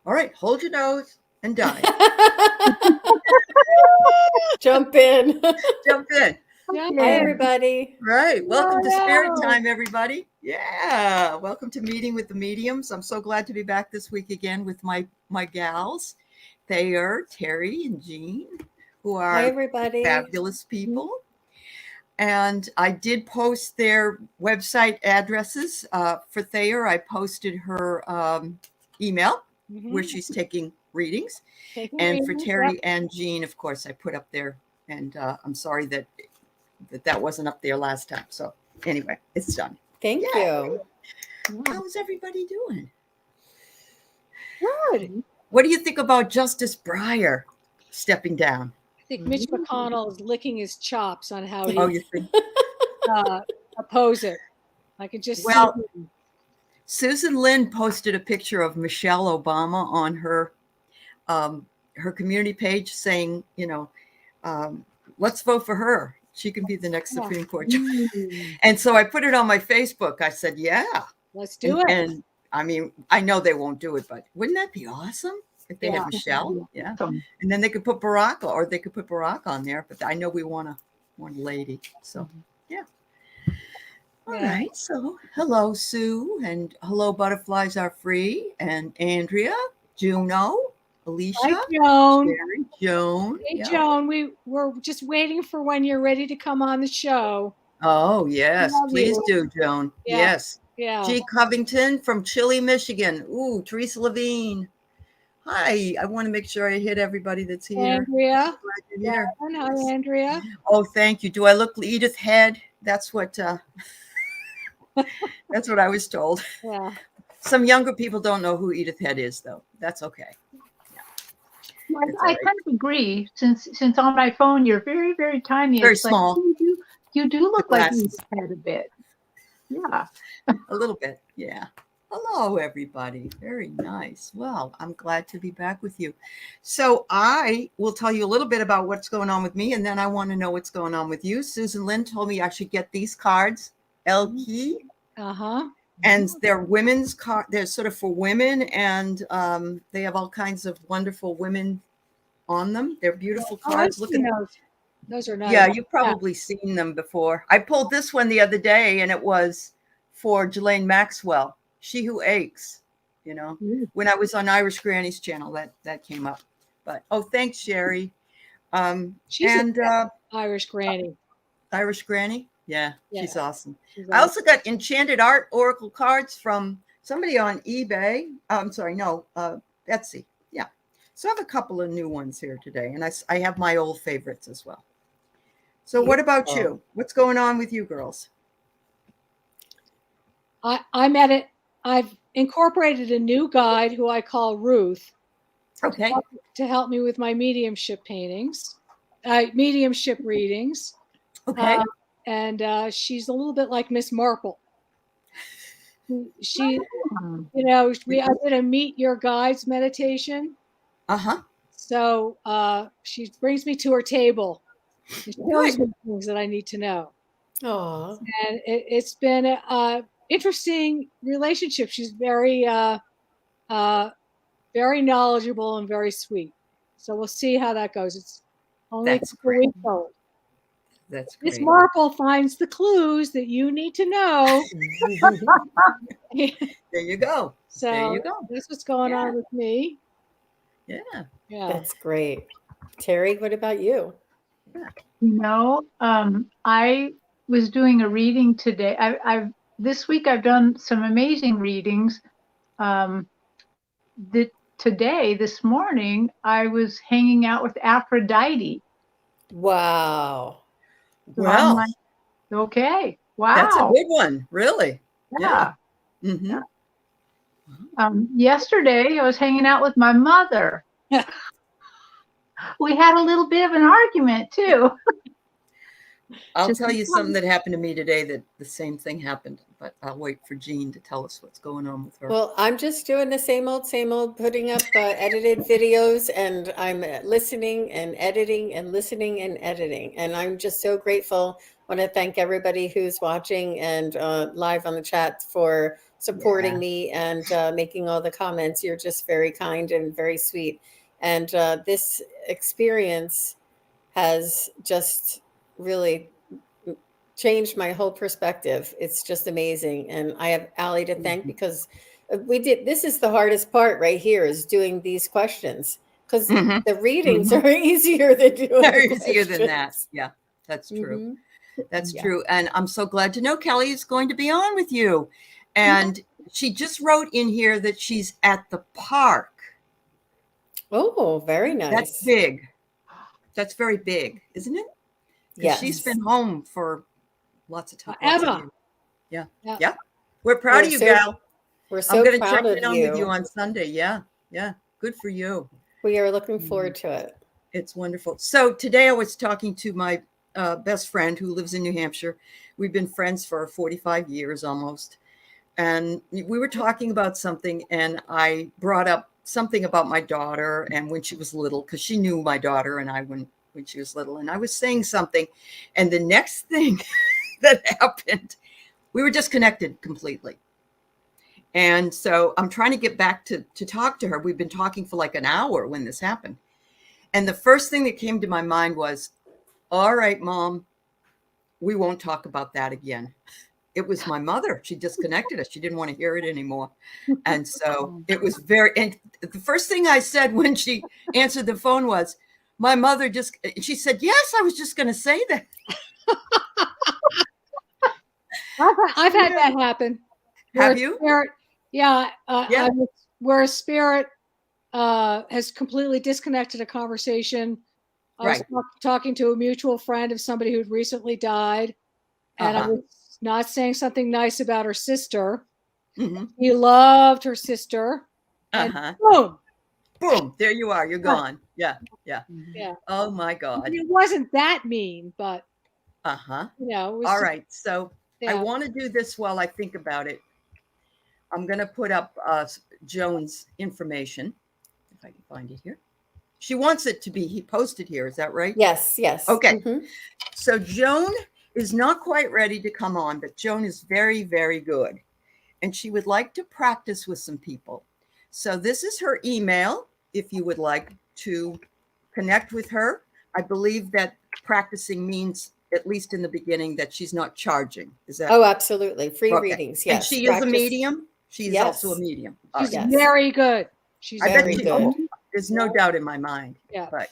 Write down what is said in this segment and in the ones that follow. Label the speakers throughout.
Speaker 1: All right, hold your nose and dive.
Speaker 2: Jump in.
Speaker 1: Jump in.
Speaker 2: Hi,
Speaker 3: Okay.
Speaker 2: everybody.
Speaker 1: Right. Welcome to Spirit
Speaker 3: Hello.
Speaker 1: Time, everybody. Yeah. Welcome to Meeting with the Mediums. I'm so glad to be back this week again with my gals, Thayer, Terri, and Jean, who
Speaker 2: Hi,
Speaker 1: are
Speaker 2: everybody.
Speaker 1: fabulous people. And I did post their website addresses. For Thayer, I posted her email where she's taking readings. And for Terri and Jean, of course, I put up there. And I'm sorry that wasn't up there last time. So anyway, it's done.
Speaker 2: Thank you.
Speaker 1: How's everybody doing?
Speaker 3: Good.
Speaker 1: What do you think about Justice Breyer stepping down?
Speaker 3: I think Mitch McConnell is licking his chops on how
Speaker 1: Oh,
Speaker 3: he
Speaker 1: you think?
Speaker 3: oppose it. I can just
Speaker 1: Well,
Speaker 3: see him.
Speaker 1: Susan Lynn posted a picture of Michelle Obama on her community page saying, let's vote for her. She can be the next Supreme Court judge. And so I put it on my Facebook. I said, yeah.
Speaker 3: Let's do it.
Speaker 1: And I mean, I know they won't do it, but wouldn't that be awesome if they had Michelle? Yeah. And then they could put Barack, or they could put Barack on there. But I know we want a lady. So, yeah. All right. So, hello, Sue. And hello, Butterflies Are Free. And Andrea, Juno, Alicia.
Speaker 3: Hi, Joan.
Speaker 1: Sherry, Joan.
Speaker 3: Hey, Joan, we're just waiting for when you're ready to come on the show.
Speaker 1: Oh, yes. Please do, Joan.
Speaker 3: Yeah.
Speaker 1: Yes.
Speaker 3: Yeah.
Speaker 1: G. Covington from Chile, Michigan. Ooh, Teresa Levine. Hi. I want to make sure I hit everybody that's here.
Speaker 3: Andrea.
Speaker 1: Glad you're here.
Speaker 3: Hi, Andrea.
Speaker 1: Oh, thank you. Do I look Edith Head? That's what that's what I was told.
Speaker 3: Yeah.
Speaker 1: Some younger people don't know who Edith Head is, though. That's okay.
Speaker 4: Yeah. I kind of agree. Since on my phone you're very, very tiny.
Speaker 1: Very
Speaker 4: it's
Speaker 1: small.
Speaker 4: Like, you do look like Edith Head a bit. Yeah.
Speaker 1: A little bit. Yeah. Hello, everybody. Very nice. Well, I'm glad to be back with you. So I will tell you a little bit about what's going on with me, and then I want to know what's going on with you. Susan Lynn told me I should get these cards, Elkie. And they're women's cards. They're sort of for women, and they have all kinds of wonderful women on them. They're beautiful cards. Look at those.
Speaker 3: Those are nice.
Speaker 1: Yeah, you've probably seen them before. I pulled this one the other day, and it was for Ghislaine Maxwell, She Who Aches, when I was on Irish Granny's channel, that came up. But, thanks, Sherry.
Speaker 3: She's an Irish Granny.
Speaker 1: Irish Granny? Yeah, she's awesome. I also got Enchanted Art Oracle cards from somebody on eBay. I'm sorry, no, Etsy. Yeah. So I have a couple of new ones here today, and I have my old favorites as well. So what about you? What's going on with you girls?
Speaker 3: I'm at it. I've incorporated a new guide who I call Ruth.
Speaker 1: Okay.
Speaker 3: To help me with my mediumship mediumship readings.
Speaker 1: Okay.
Speaker 3: And she's a little bit like Miss Marple. She, I did a Meet Your Guides meditation. So she brings me to her table. She shows me things that I need to know.
Speaker 2: Oh.
Speaker 3: And it's been an interesting relationship. She's very, very knowledgeable and very sweet. So we'll see how that goes. It's only a couple weeks old.
Speaker 1: That's great.
Speaker 3: Miss Marple finds the clues that you need to know.
Speaker 1: There you go.
Speaker 3: So
Speaker 1: there you go.
Speaker 3: That's what's going on with me.
Speaker 1: Yeah.
Speaker 2: That's great. Terri, what about you?
Speaker 4: I was doing a reading today. This week I've done some amazing readings. This morning, I was hanging out with Aphrodite.
Speaker 2: Wow.
Speaker 4: So I'm like, okay, wow.
Speaker 1: That's a good one, really.
Speaker 4: Yeah.
Speaker 1: Mm-hmm.
Speaker 4: Yesterday, I was hanging out with my mother. We had a little bit of an argument, too.
Speaker 1: I'll tell you something that happened to me today that the same thing happened, but I'll wait for Jean to tell us what's going on with her.
Speaker 2: Well, I'm just doing the same old, putting up edited videos, and I'm listening and editing and listening and editing. And I'm just so grateful. I want to thank everybody who's watching and live on the chat for supporting me and making all the comments. You're just very kind and very sweet. And this experience has just really changed my whole perspective. It's just amazing. And I have Allie to thank because this is the hardest part right here, is doing these questions, because the readings are easier than doing the
Speaker 1: easier than that. Yeah, that's true. That's true. And I'm so glad to know Kelly is going to be on with you. And she just wrote in here that she's at the park.
Speaker 2: Oh, very nice.
Speaker 1: That's big. That's very big, isn't it? Yes. She's been home for lots of time.
Speaker 3: Emma.
Speaker 1: Yeah. Yeah. We're proud of you, gal.
Speaker 2: We're so
Speaker 1: I'm going to
Speaker 2: proud
Speaker 1: check
Speaker 2: of
Speaker 1: in on with you on Sunday. Yeah. Yeah. Good for you.
Speaker 2: We are looking forward to it.
Speaker 1: It's wonderful. So today I was talking to my best friend who lives in New Hampshire. We've been friends for 45 years almost. And we were talking about something, and I brought up something about my daughter and when she was little, because she knew my daughter and I when she was little. And I was saying something, and the next thing that happened, we were disconnected completely. And so I'm trying to get back to talk to her. We've been talking for like an hour when this happened. And the first thing that came to my mind was, all right, Mom, we won't talk about that again. It was my mother. She disconnected us. She didn't want to hear it anymore. And so it was and the first thing I said when she answered the phone was, my mother she said, yes, I was just going to say that.
Speaker 3: I've had that happen.
Speaker 1: Have you?
Speaker 3: Where a spirit has completely disconnected a conversation. I was talking to a mutual friend of somebody who'd recently died, and I was not saying something nice about her sister. He loved her sister. And
Speaker 1: boom, there you are. You're gone. Yeah. Oh my God.
Speaker 3: It wasn't that mean, but
Speaker 1: all right. So I want to do this while I think about it. I'm going to put up Joan's information, if I can find it here. She wants it to be posted here. Is that right?
Speaker 2: Yes.
Speaker 1: Okay. So Joan is not quite ready to come on, but Joan is very, very good. And she would like to practice with some people. So this is her email, if you would like to connect with her. I believe that practicing means, at least in the beginning, that she's not charging. Is that?
Speaker 2: Oh, absolutely. Free readings. Yes.
Speaker 1: And she is a medium. She's also a medium.
Speaker 3: She's very good.
Speaker 2: She's very good.
Speaker 1: There's no doubt in my mind.
Speaker 3: Yeah.
Speaker 1: But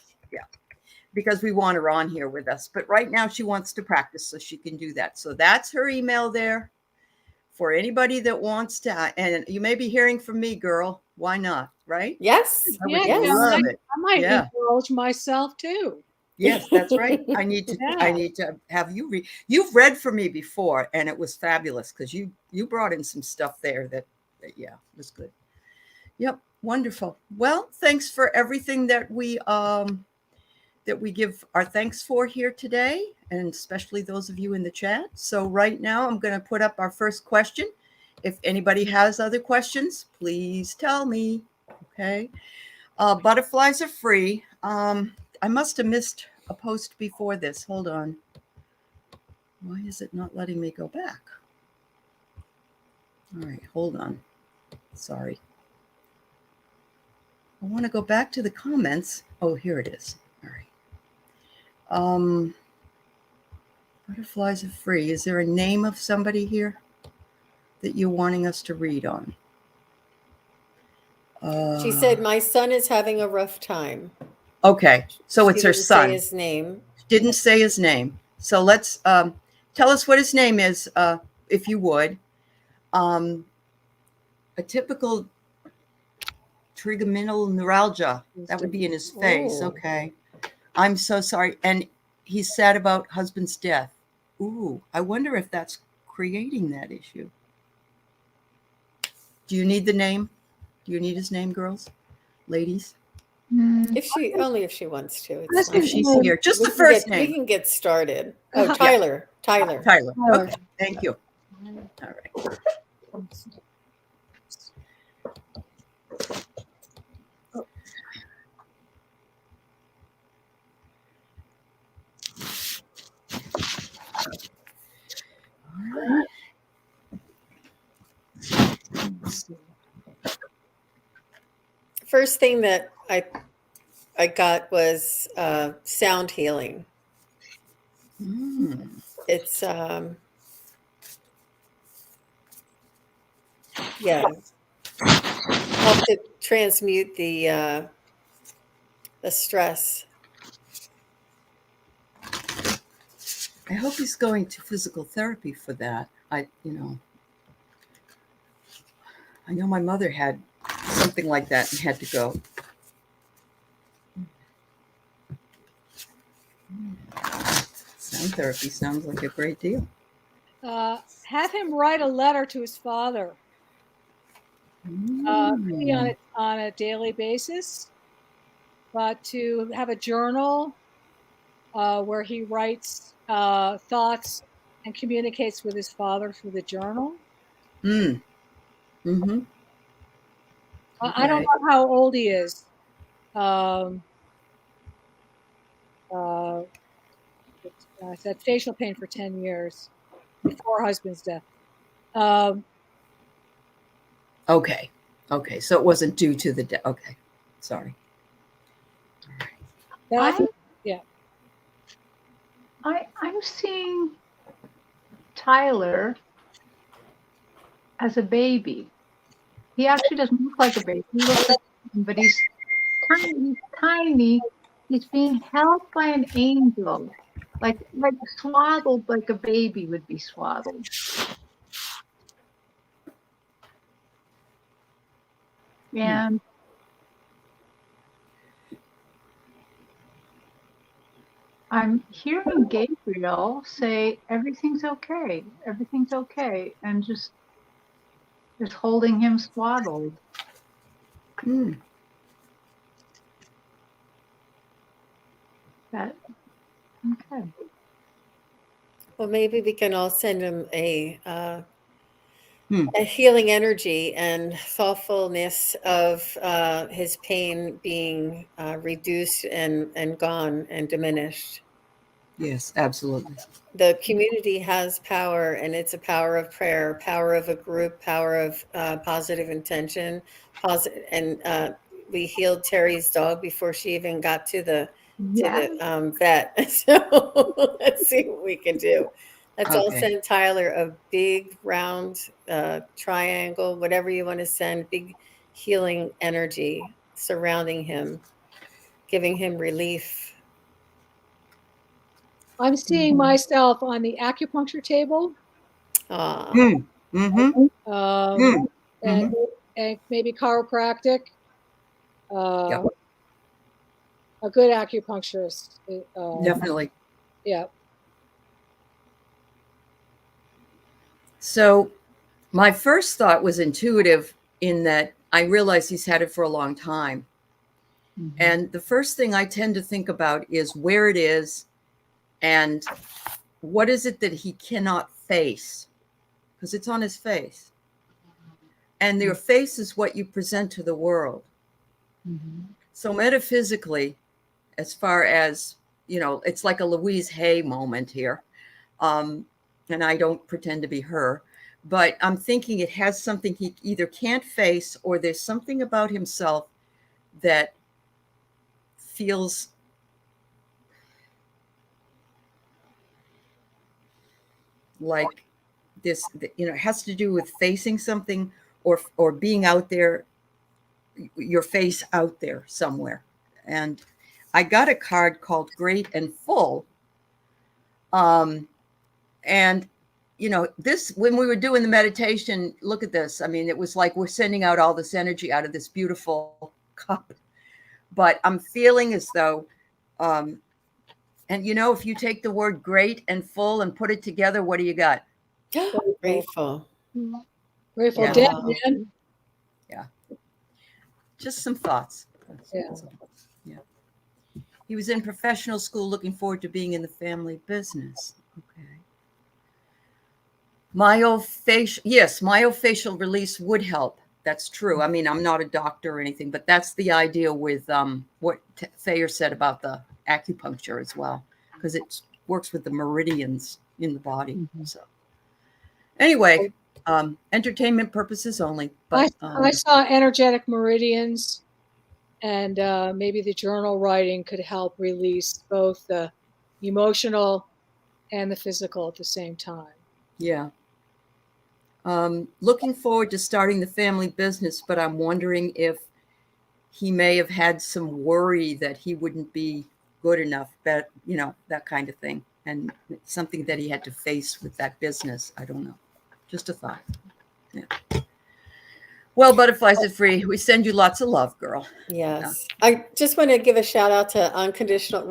Speaker 1: because we want her on here with us. But right now she wants to practice, so she can do that. So that's her email there for anybody that wants to. And you may be hearing from me, girl. Why not? Right?
Speaker 2: Yes.
Speaker 1: I love it.
Speaker 3: I might indulge myself too.
Speaker 1: Yes, that's right. I need to have you read. You've read for me before, and it was fabulous because you brought in some stuff there that was good. Yep, wonderful. Well, thanks for everything that we give our thanks for here today, and especially those of you in the chat. So right now, I'm going to put up our first question. If anybody has other questions, please tell me. Okay. Butterflies are free. I must have missed a post before this. Hold on. Why is it not letting me go back? All right, hold on. Sorry. I want to go back to the comments. Oh, here it is. All right. Butterflies are free. Is there a name of somebody here that you're wanting us to read on?
Speaker 2: She said, my son is having a rough time.
Speaker 1: Okay, so it's her son.
Speaker 2: Didn't say his name.
Speaker 1: Didn't say his name. So let's tell us what his name is, if you would. A typical trigeminal neuralgia. That would be in his face. Oh. Okay. I'm so sorry. And he's sad about husband's death. Ooh, I wonder if that's creating that issue. Do you need the name? Do you need his name, girls? Ladies?
Speaker 2: If she wants to.
Speaker 1: If she's here. Just the first name.
Speaker 2: We can get started. Oh, Tyler. Tyler.
Speaker 1: Okay. Thank you. All right.
Speaker 2: first thing that I got was sound healing. It's yeah, help to transmute the stress.
Speaker 1: I hope he's going to physical therapy for that. I know my mother had something like that and had to go. Sound therapy sounds like a great deal.
Speaker 3: Have him write a letter to his father, maybe on a daily basis, but to have a journal where he writes thoughts and communicates with his father through the journal.
Speaker 1: Mm-hmm.
Speaker 3: I don't know how old he is. I said facial pain for 10 years before husband's death.
Speaker 1: Okay. So it wasn't due to the death. Okay. Sorry.
Speaker 3: I'm
Speaker 4: seeing Tyler as a baby. He actually doesn't look like a baby. He looks like, but he's tiny. He's being held by an angel, like swaddled like a baby would be swaddled. And I'm hearing Gabriel say, everything's okay, and just holding him swaddled. That, okay.
Speaker 2: Well, maybe we can all send him a healing energy and thoughtfulness of his pain being reduced and gone and diminished.
Speaker 1: Yes, absolutely.
Speaker 2: The community has power, and it's a power of prayer, power of a group, power of positive intention, and we healed Terry's dog before she even got to the vet. So let's see what we can do. Let's all send Tyler a big round triangle, whatever you want to send, big healing energy surrounding him, giving him relief.
Speaker 3: I'm seeing myself on the acupuncture table.
Speaker 2: And
Speaker 3: maybe chiropractic. A good acupuncturist.
Speaker 1: Definitely.
Speaker 3: Yeah.
Speaker 1: So my first thought was intuitive in that I realized he's had it for a long time. And the first thing I tend to think about is where it is and what is it that he cannot face, because it's on his face. And your face is what you present to the world. So metaphysically, as far as, it's like a Louise Hay moment here. And I don't pretend to be her, but I'm thinking it has something he either can't face or there's something about himself that feels like this, it has to do with facing something or being out there, your face out there somewhere. And I got a card called Great and Full. And this, when we were doing the meditation, look at this. I mean, it was like we're sending out all this energy out of this beautiful cup. But I'm feeling as though, and if you take the word great and full and put it together, what do you got?
Speaker 2: Grateful.
Speaker 3: Grateful
Speaker 2: Yeah.
Speaker 3: dead, man.
Speaker 1: Yeah. Just some thoughts. Yeah. He was in professional school, looking forward to being in the family business. Okay. Myofascial release would help. That's true. I mean, I'm not a doctor or anything, but that's the idea with what Thayer said about the acupuncture as well, because it works with the meridians in the body. So anyway, entertainment purposes only. But
Speaker 3: I saw energetic meridians And maybe the journal writing could help release both the emotional and the physical at the same time.
Speaker 1: Yeah. Looking forward to starting the family business, but I'm wondering if he may have had some worry that he wouldn't be good enough, that, that kind of thing. And it's something that he had to face with that business. I don't know. Just a thought. Yeah. Well, Butterflies Are Free, we send you lots of love, girl.
Speaker 2: Yes. I just want to give a shout out to Unconditional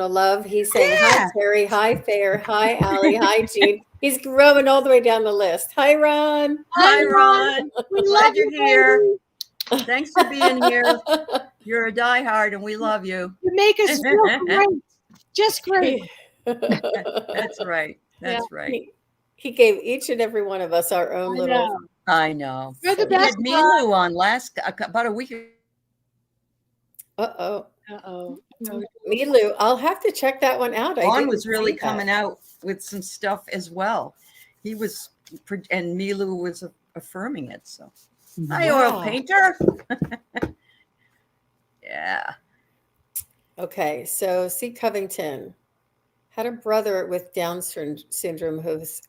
Speaker 2: Love. He's saying,
Speaker 1: Yeah.
Speaker 2: hi, Terry. Hi, Thayer. Hi, Allie. Hi, Jean. He's growing all the way down the list. Hi, Ron.
Speaker 1: Hi, Ron.
Speaker 3: We
Speaker 1: Glad
Speaker 3: love
Speaker 1: you're
Speaker 3: you,
Speaker 1: here.
Speaker 3: baby.
Speaker 1: Thanks for being here. You're a diehard, and we love you.
Speaker 3: You make us feel great. Just great.
Speaker 1: That's right. That's right.
Speaker 2: He gave each and every one of us our own little.
Speaker 1: I know.
Speaker 3: You're the
Speaker 1: He
Speaker 3: best.
Speaker 1: had Milu on about a week ago.
Speaker 2: Uh-oh.
Speaker 3: Uh-oh.
Speaker 2: Milu, I'll have to check that one out.
Speaker 1: Ron was really coming out with some stuff as well. He was, and Milu was affirming it. So, hi, oil painter. Yeah.
Speaker 2: Okay, so C. Covington had a brother with Down syndrome who was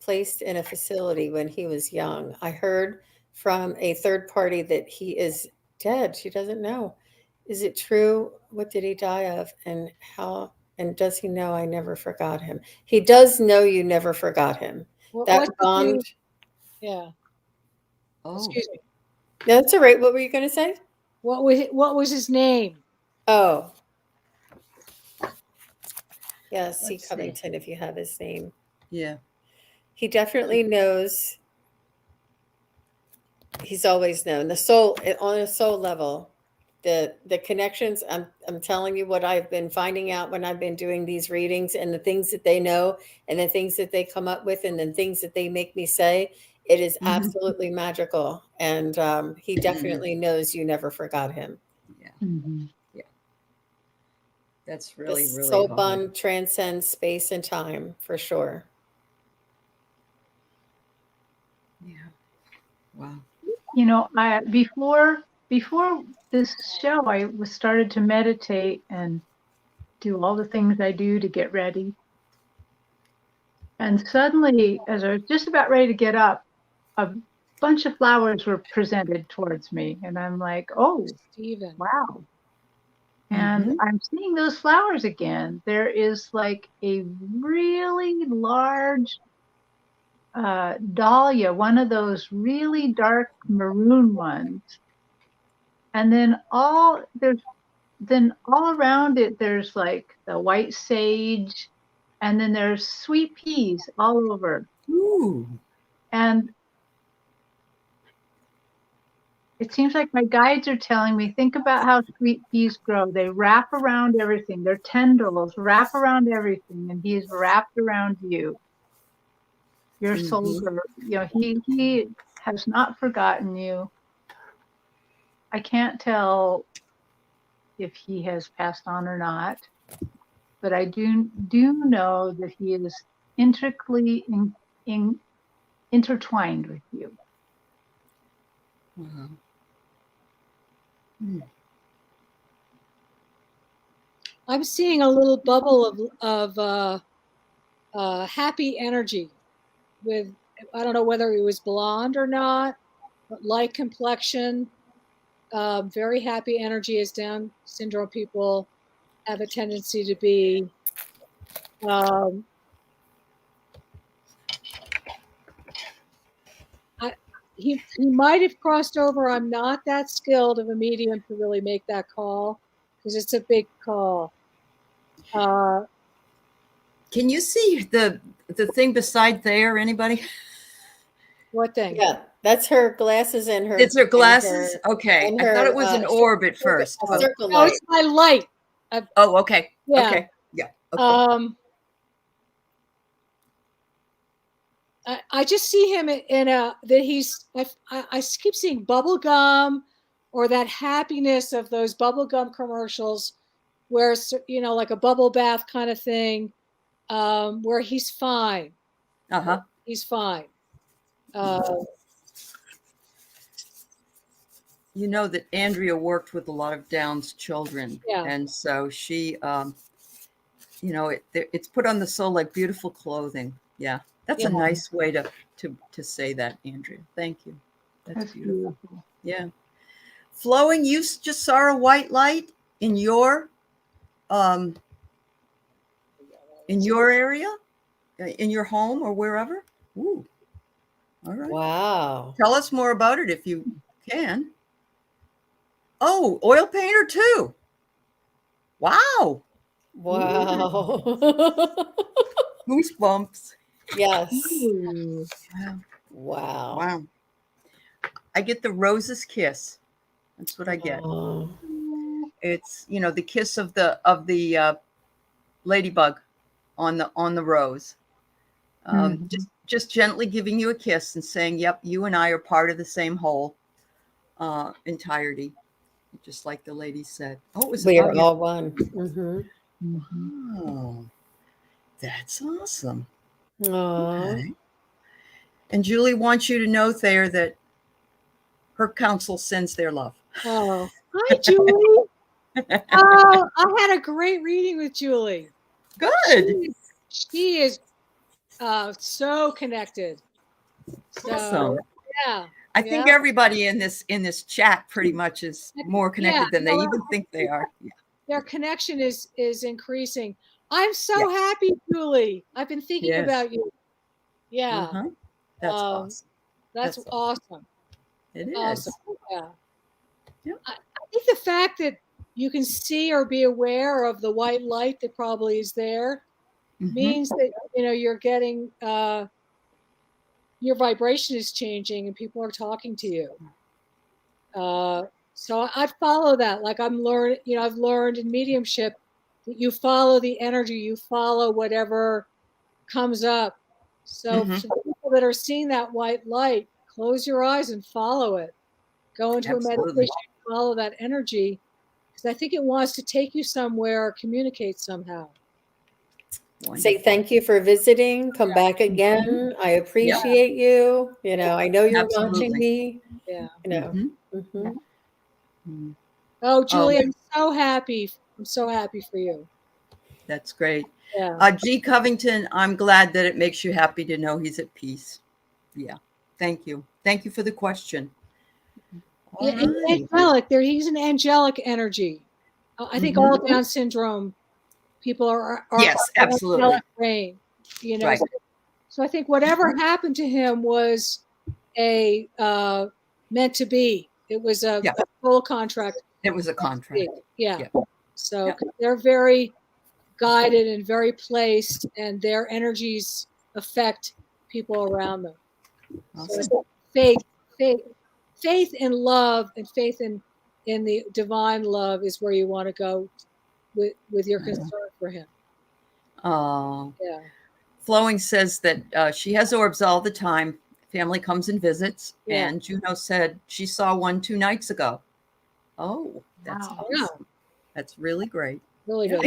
Speaker 2: placed in a facility when he was young. I heard from a third party that he is dead. She doesn't know. Is it true? What did he die of? And how? And does he know I never forgot him? He does know you never forgot him. That bond.
Speaker 3: Yeah.
Speaker 1: Oh.
Speaker 3: Excuse me.
Speaker 2: No, that's all right. What were you going to say?
Speaker 3: What was his name?
Speaker 2: Oh. Yeah, C. Covington, if you have his name.
Speaker 1: Yeah.
Speaker 2: He definitely knows. He's always known the soul on a soul level. The connections. I'm telling you what I've been finding out when I've been doing these readings, and the things that they know, and the things that they come up with, and the things that they make me say. It is absolutely magical, and he definitely knows you never forgot him.
Speaker 1: Yeah.
Speaker 4: Mm-hmm.
Speaker 1: Yeah. That's really,
Speaker 2: The
Speaker 1: really
Speaker 2: soul
Speaker 1: hard.
Speaker 2: bond transcends space and time for sure.
Speaker 1: Yeah. Wow.
Speaker 4: You know, before this show, I was started to meditate and do all the things I do to get ready. And suddenly, as I was just about ready to get up, a bunch of flowers were presented towards me, and I'm like, "Oh,
Speaker 3: Stephen.
Speaker 4: wow!" And I'm seeing those flowers again. There is like a really large dahlia, one of those really dark maroon ones. And then all around it, there's like the white sage, and then there's sweet peas all over.
Speaker 1: Ooh.
Speaker 4: And it seems like my guides are telling me, think about how sweet peas grow. They wrap around everything. Their tendrils wrap around everything, and he's wrapped around you. Your soul, he has not forgotten you. I can't tell if he has passed on or not, but I do know that he is intricately intertwined with you.
Speaker 1: Wow.
Speaker 3: I'm seeing a little bubble of happy energy with, I don't know whether he was blonde or not, but light complexion, very happy energy, as Down syndrome people have a tendency to be. He might have crossed over. I'm not that skilled of a medium to really make that call, because it's a big call.
Speaker 1: Can you see the thing beside there? Anybody?
Speaker 3: What thing?
Speaker 2: Yeah, that's her glasses and her.
Speaker 1: It's her glasses. Okay, I thought it was an orb at first.
Speaker 2: Circle
Speaker 3: no,
Speaker 2: light.
Speaker 3: it's my light.
Speaker 1: Oh, okay.
Speaker 3: Yeah.
Speaker 1: Okay. Yeah. Okay.
Speaker 3: I just see him that he's. I keep seeing bubble gum, or that happiness of those bubble gum commercials, where it's, like a bubble bath kind of thing, where he's fine. He's fine.
Speaker 1: you know that Andrea worked with a lot of Down's children.
Speaker 3: Yeah.
Speaker 1: And so she, you know, it's put on the soul like beautiful clothing. Yeah. That's a
Speaker 3: Yeah.
Speaker 1: nice way to say that, Andrea. Thank you. That's beautiful.
Speaker 4: beautiful.
Speaker 1: Yeah. Flowing, you just saw a white light in your area, in your home or wherever. Ooh. All right.
Speaker 2: Wow.
Speaker 1: Tell us more about it if you can. Oh, oil painter too. Wow.
Speaker 2: Wow.
Speaker 1: Goosebumps.
Speaker 2: Yes.
Speaker 4: Ooh.
Speaker 1: Wow.
Speaker 2: Wow.
Speaker 1: Wow. I get the rose's kiss. That's what I get.
Speaker 2: Oh.
Speaker 1: It's, you know, the kiss of the ladybug on the rose. Just gently giving you a kiss and saying, yep, you and I are part of the same whole entirety. Just like the lady said. Oh, it was
Speaker 2: We are
Speaker 1: about you.
Speaker 2: all one. Mm-hmm.
Speaker 1: Oh, that's awesome.
Speaker 2: Aww.
Speaker 1: Okay. And Julie wants you to know, Thayer, that her council sends their love.
Speaker 3: Oh, hi, Julie. Oh, I had a great reading with Julie.
Speaker 1: Good.
Speaker 3: She is so connected. So,
Speaker 1: Awesome.
Speaker 3: yeah.
Speaker 1: I think everybody in this chat pretty much is more connected than they even think they are. Yeah.
Speaker 3: Their connection is increasing. I'm so happy, Julie. I've been thinking about you. Yeah.
Speaker 1: That's awesome.
Speaker 3: That's awesome.
Speaker 1: It is.
Speaker 3: Awesome. Yeah.
Speaker 1: Yep.
Speaker 3: I think the fact that you can see or be aware of the white light that probably is there means that, you know, you're getting your vibration is changing and people are talking to you. So I follow that. Like I've learned in mediumship that you follow the energy, you follow whatever comes up. So for people that are seeing that white light, close your eyes and follow it. Go into a meditation, follow that energy, because I think it wants to take you somewhere or communicate somehow.
Speaker 2: Say thank you for visiting. Come back again. I appreciate you. You know, I know you're watching me.
Speaker 3: Yeah.
Speaker 2: You know.
Speaker 3: Oh, Julie, I'm so happy. I'm so happy for you.
Speaker 1: That's great.
Speaker 3: Yeah.
Speaker 1: G. Covington, I'm glad that it makes you happy to know he's at peace. Yeah. Thank you. Thank you for the question.
Speaker 3: Angelic. He's an angelic energy. I think all Down syndrome people are
Speaker 1: yes, absolutely.
Speaker 3: Brain, you know.
Speaker 1: Right.
Speaker 3: So I think whatever happened to him was a meant to be. It was a full contract.
Speaker 1: It was a contract.
Speaker 3: Yeah. So they're very guided and very placed, and their energies affect people around them.
Speaker 1: Awesome.
Speaker 3: So faith in love and faith in the divine love is where you want to go with your concern for him.
Speaker 1: Oh.
Speaker 3: Yeah.
Speaker 1: Flowing says that she has orbs all the time. Family comes and visits, and Juno said she saw one 2 nights ago. Oh, that's awesome. That's really great.
Speaker 3: Really good.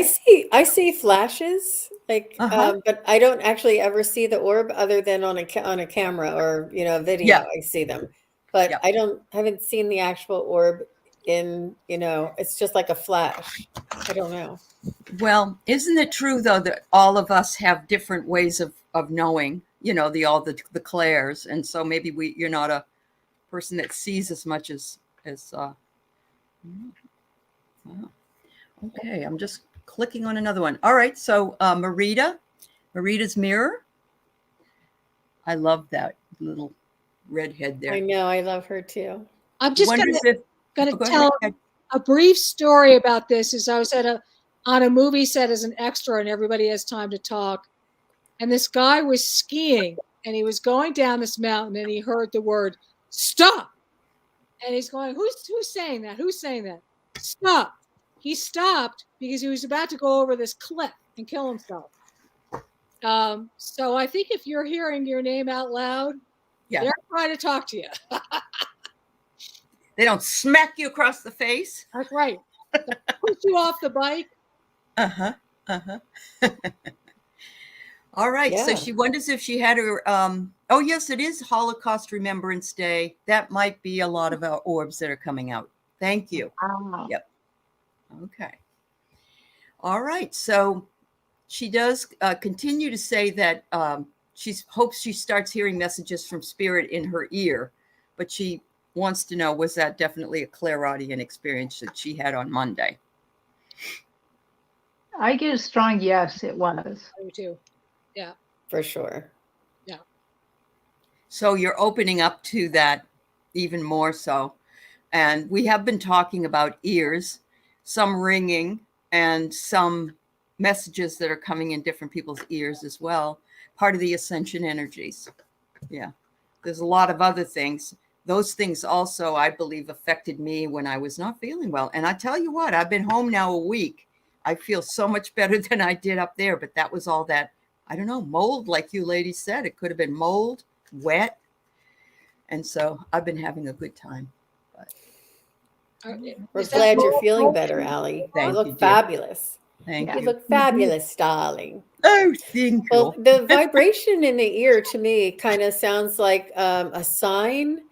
Speaker 2: I see flashes, like, but I don't actually ever see the orb other than on a camera or, you know, video. I see them, but I haven't seen the actual orb in, you know, it's just like a flash. I don't know.
Speaker 1: Well, isn't it true though that all of us have different ways of knowing, you know, the clairs, and so maybe you're not a person that sees as much as wow. Okay, I'm just clicking on another one. All right, so Marita's mirror. I love that little redhead there.
Speaker 2: I know, I love her too.
Speaker 3: I'm just going to tell a brief story about this. As I was on a movie set as an extra, and everybody has time to talk. And this guy was skiing, and he was going down this mountain, and he heard the word "stop," and he's going, "Who's saying that? Who's saying that? Stop!" He stopped because he was about to go over this cliff and kill himself. So I think if you're hearing your name out loud, they're trying to talk to you.
Speaker 1: They don't smack you across the face.
Speaker 3: That's right. Push you off the bike.
Speaker 1: All right. So
Speaker 2: Yeah.
Speaker 1: she wonders if she had her. Oh, yes, it is Holocaust Remembrance Day. That might be a lot of our orbs that are coming out. Thank you.
Speaker 4: Wow.
Speaker 1: Yep. Okay. All right. So she does continue to say that she hopes she starts hearing messages from spirit in her ear, but she wants to know, was that definitely a Clairaudient experience that she had on Monday?
Speaker 4: I get a strong yes, it was.
Speaker 3: Me too. Yeah.
Speaker 2: For sure.
Speaker 3: Yeah.
Speaker 1: So you're opening up to that even more so. And we have been talking about ears, some ringing and some messages that are coming in different people's ears as well. Part of the ascension energies. Yeah. There's a lot of other things. Those things also, I believe, affected me when I was not feeling well. And I tell you what, I've been home now a week. I feel so much better than I did up there. But that was all that, I don't know, mold, like you ladies said. It could have been mold, wet. And so I've been having a good time. But
Speaker 2: We're
Speaker 3: Is that
Speaker 2: glad you're
Speaker 3: mold-
Speaker 2: feeling
Speaker 3: mold-
Speaker 2: better, Allie.
Speaker 1: Thank
Speaker 2: You
Speaker 1: you,
Speaker 2: look
Speaker 1: dear.
Speaker 2: fabulous.
Speaker 1: Thank
Speaker 4: Yeah.
Speaker 2: You
Speaker 1: you.
Speaker 2: look fabulous, darling.
Speaker 1: Oh, thank you.
Speaker 2: Well, the vibration in the ear to me kind of sounds like a sign,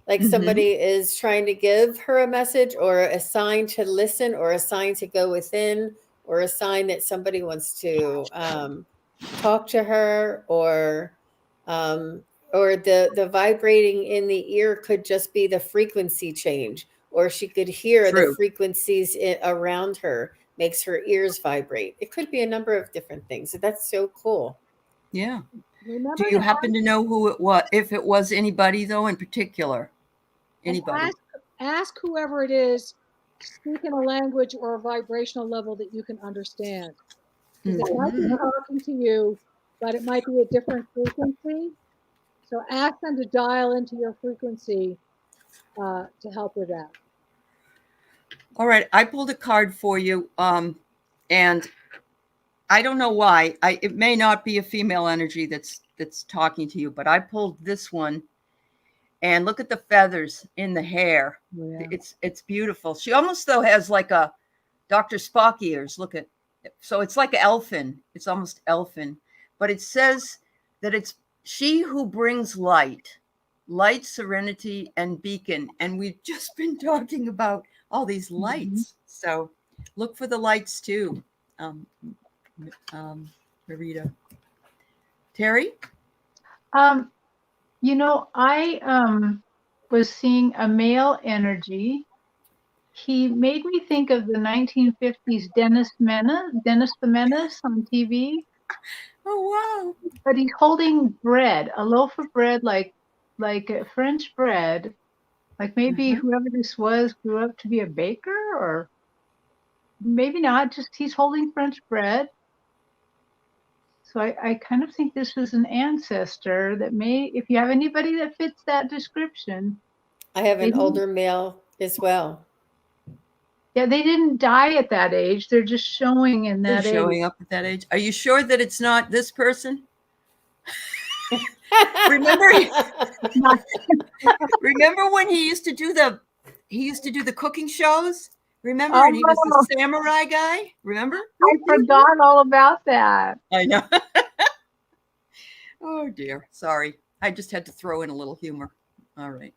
Speaker 2: like
Speaker 1: Mhm.
Speaker 2: somebody is trying to give her a message, or a sign to listen, or a sign to go within, or a sign that somebody wants to talk to her, or the vibrating in the ear could just be the frequency change, or she could hear the
Speaker 1: True.
Speaker 2: frequencies around her makes her ears vibrate. It could be a number of different things. That's so cool.
Speaker 1: Yeah.
Speaker 3: Remember
Speaker 1: Do you
Speaker 3: to
Speaker 1: happen to know who it was? If it was anybody, though, in particular? Anybody?
Speaker 3: ask whoever it is, speak in a language or a vibrational level that you can understand. Because they might be
Speaker 1: Mhm.
Speaker 3: talking to you, but it might be a different frequency. So ask them to dial into your frequency to help with that.
Speaker 1: All right. I pulled a card for you. And I don't know why. It may not be a female energy that's talking to you, but I pulled this one. And look at the feathers in the hair.
Speaker 3: Yeah.
Speaker 1: It's beautiful. She almost though has like a Dr. Spock ears. Look at so it's like elfin. It's almost elfin. But it says that it's she who brings light, serenity, and beacon. And we've just been talking about all these lights. So look for the lights too. Marita. Terry?
Speaker 4: You know, I was seeing a male energy. He made me think of the 1950s Dennis the Menace on TV.
Speaker 1: Oh, wow.
Speaker 4: But he's holding bread, a loaf of bread, like a French bread. Like maybe whoever this was grew up to be a baker, or maybe not. Just he's holding French bread. So I kind of think this is an ancestor that may, if you have anybody that fits that description.
Speaker 2: I have an older male as well.
Speaker 4: Yeah, they didn't die at that age. They're just showing in that
Speaker 1: They're showing up at that age. Are you sure that it's not this person? Remember when he used to do the cooking shows? Remember? And he was the samurai guy. Remember?
Speaker 4: I forgot all about that.
Speaker 1: I know. Oh dear. Sorry. I just had to throw in a little humor. All right.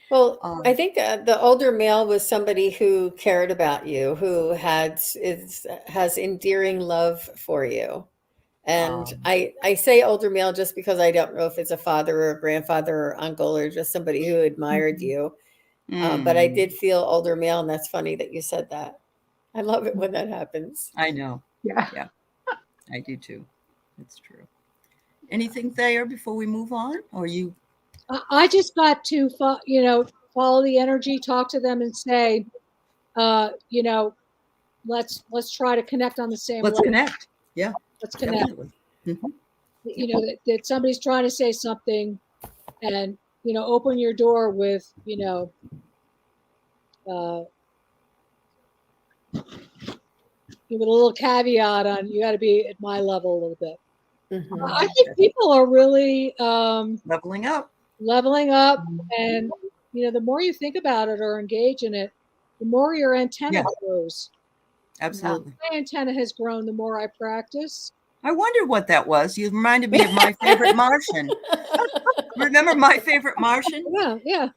Speaker 2: Well, I think the older male was somebody who cared about you, who has endearing love for you. And I say older male just because I don't know if it's a father or a grandfather or uncle or just somebody who admired you. But I did feel older male, and that's funny that you said that. I love it when that happens.
Speaker 1: I know.
Speaker 4: Yeah.
Speaker 1: I do too. That's true. Anything, Thayer, before we move on? Or you?
Speaker 3: I just got to, follow the energy, talk to them, and say, let's try to connect on the same
Speaker 1: Let's
Speaker 3: level.
Speaker 1: connect. Yeah.
Speaker 3: Let's connect.
Speaker 1: Mm-hmm.
Speaker 3: That somebody's trying to say something, and open your door with with a little caveat on you got to be at my level a little bit.
Speaker 2: Mm-hmm.
Speaker 3: I think people are really
Speaker 1: leveling up,
Speaker 3: and the more you think about it or engage in it, the more your antenna grows.
Speaker 1: Absolutely.
Speaker 3: My antenna has grown the more I practice,
Speaker 1: I wondered what that was. You reminded me of My Favorite Martian. Remember My Favorite Martian?
Speaker 3: Yeah, yeah.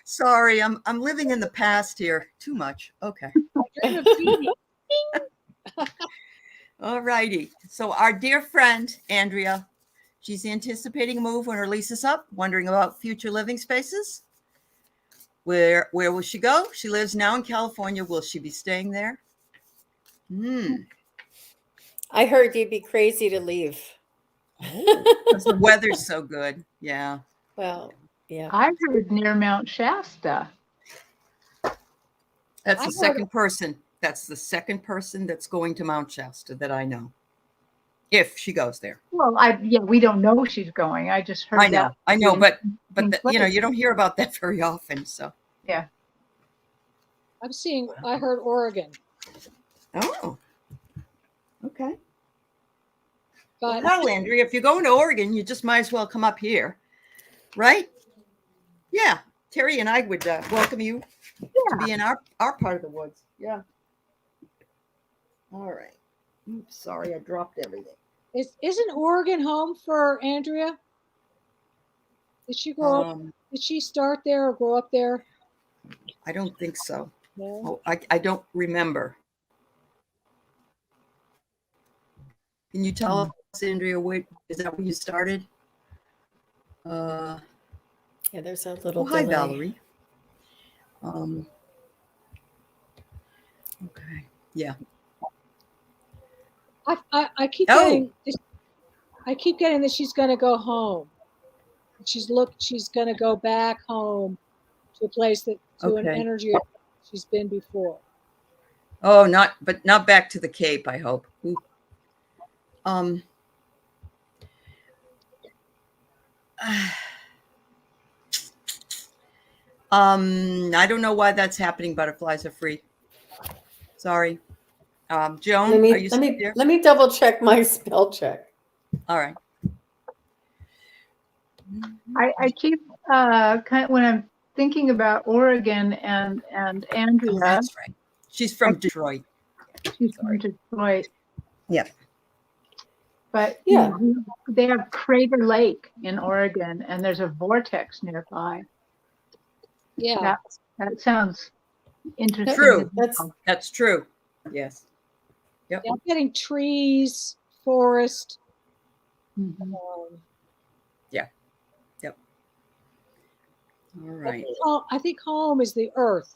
Speaker 1: Sorry, I'm living in the past here. Too much. Okay.
Speaker 3: Dream of Jeannie.
Speaker 1: All righty. So our dear friend, Andrea, she's anticipating a move when her lease is up, wondering about future living spaces. Where will she go? She lives now in California. Will she be staying there?
Speaker 2: I heard you'd be crazy to leave.
Speaker 1: Because the weather's so good. Yeah.
Speaker 2: Well, yeah.
Speaker 4: I heard near Mount Shasta.
Speaker 1: That's the second person. That's the second person that's going to Mount Shasta that I know. If she goes there.
Speaker 4: Well, we don't know she's going. I just heard that.
Speaker 1: I know, but
Speaker 4: you know,
Speaker 1: you don't hear about that very often. So
Speaker 4: yeah.
Speaker 3: I heard Oregon.
Speaker 1: Oh. Okay.
Speaker 3: But
Speaker 1: well, Andrea, if you're going to Oregon, you just might as well come up here. Right? Yeah. Terry and I would welcome you to be in our part of the woods. Yeah. All right. Oops, sorry, I dropped everything.
Speaker 3: Isn't Oregon home for Andrea? Did she grow up? Did she start there or grow up there?
Speaker 1: I don't think so.
Speaker 3: No.
Speaker 1: Oh, I don't remember. Can you tell us, Andrea, is that where you started?
Speaker 2: Yeah, there's a little
Speaker 1: hi,
Speaker 2: delay.
Speaker 1: Valerie. Okay. Yeah.
Speaker 3: I keep getting that she's going to go home. She's going to go back home to a place an energy she's been before.
Speaker 1: Oh, not back to the Cape, I hope. Ooh. I don't know why that's happening. Butterflies are free. Sorry. Joan, are you still there?
Speaker 2: Let me double check my spell check.
Speaker 1: All right.
Speaker 4: I keep when I'm thinking about Oregon and Andrea.
Speaker 1: Oh, that's right. She's from Detroit.
Speaker 4: She's from Detroit.
Speaker 1: Yeah.
Speaker 4: But
Speaker 2: yeah,
Speaker 4: they have Crater Lake in Oregon, and there's a vortex nearby.
Speaker 3: Yeah.
Speaker 4: That sounds interesting.
Speaker 1: True. That's true. Yes. Yep.
Speaker 3: Yeah, I'm getting trees, forest.
Speaker 4: Mm-hmm.
Speaker 1: Yeah. Yep. All right.
Speaker 3: I think home is the earth,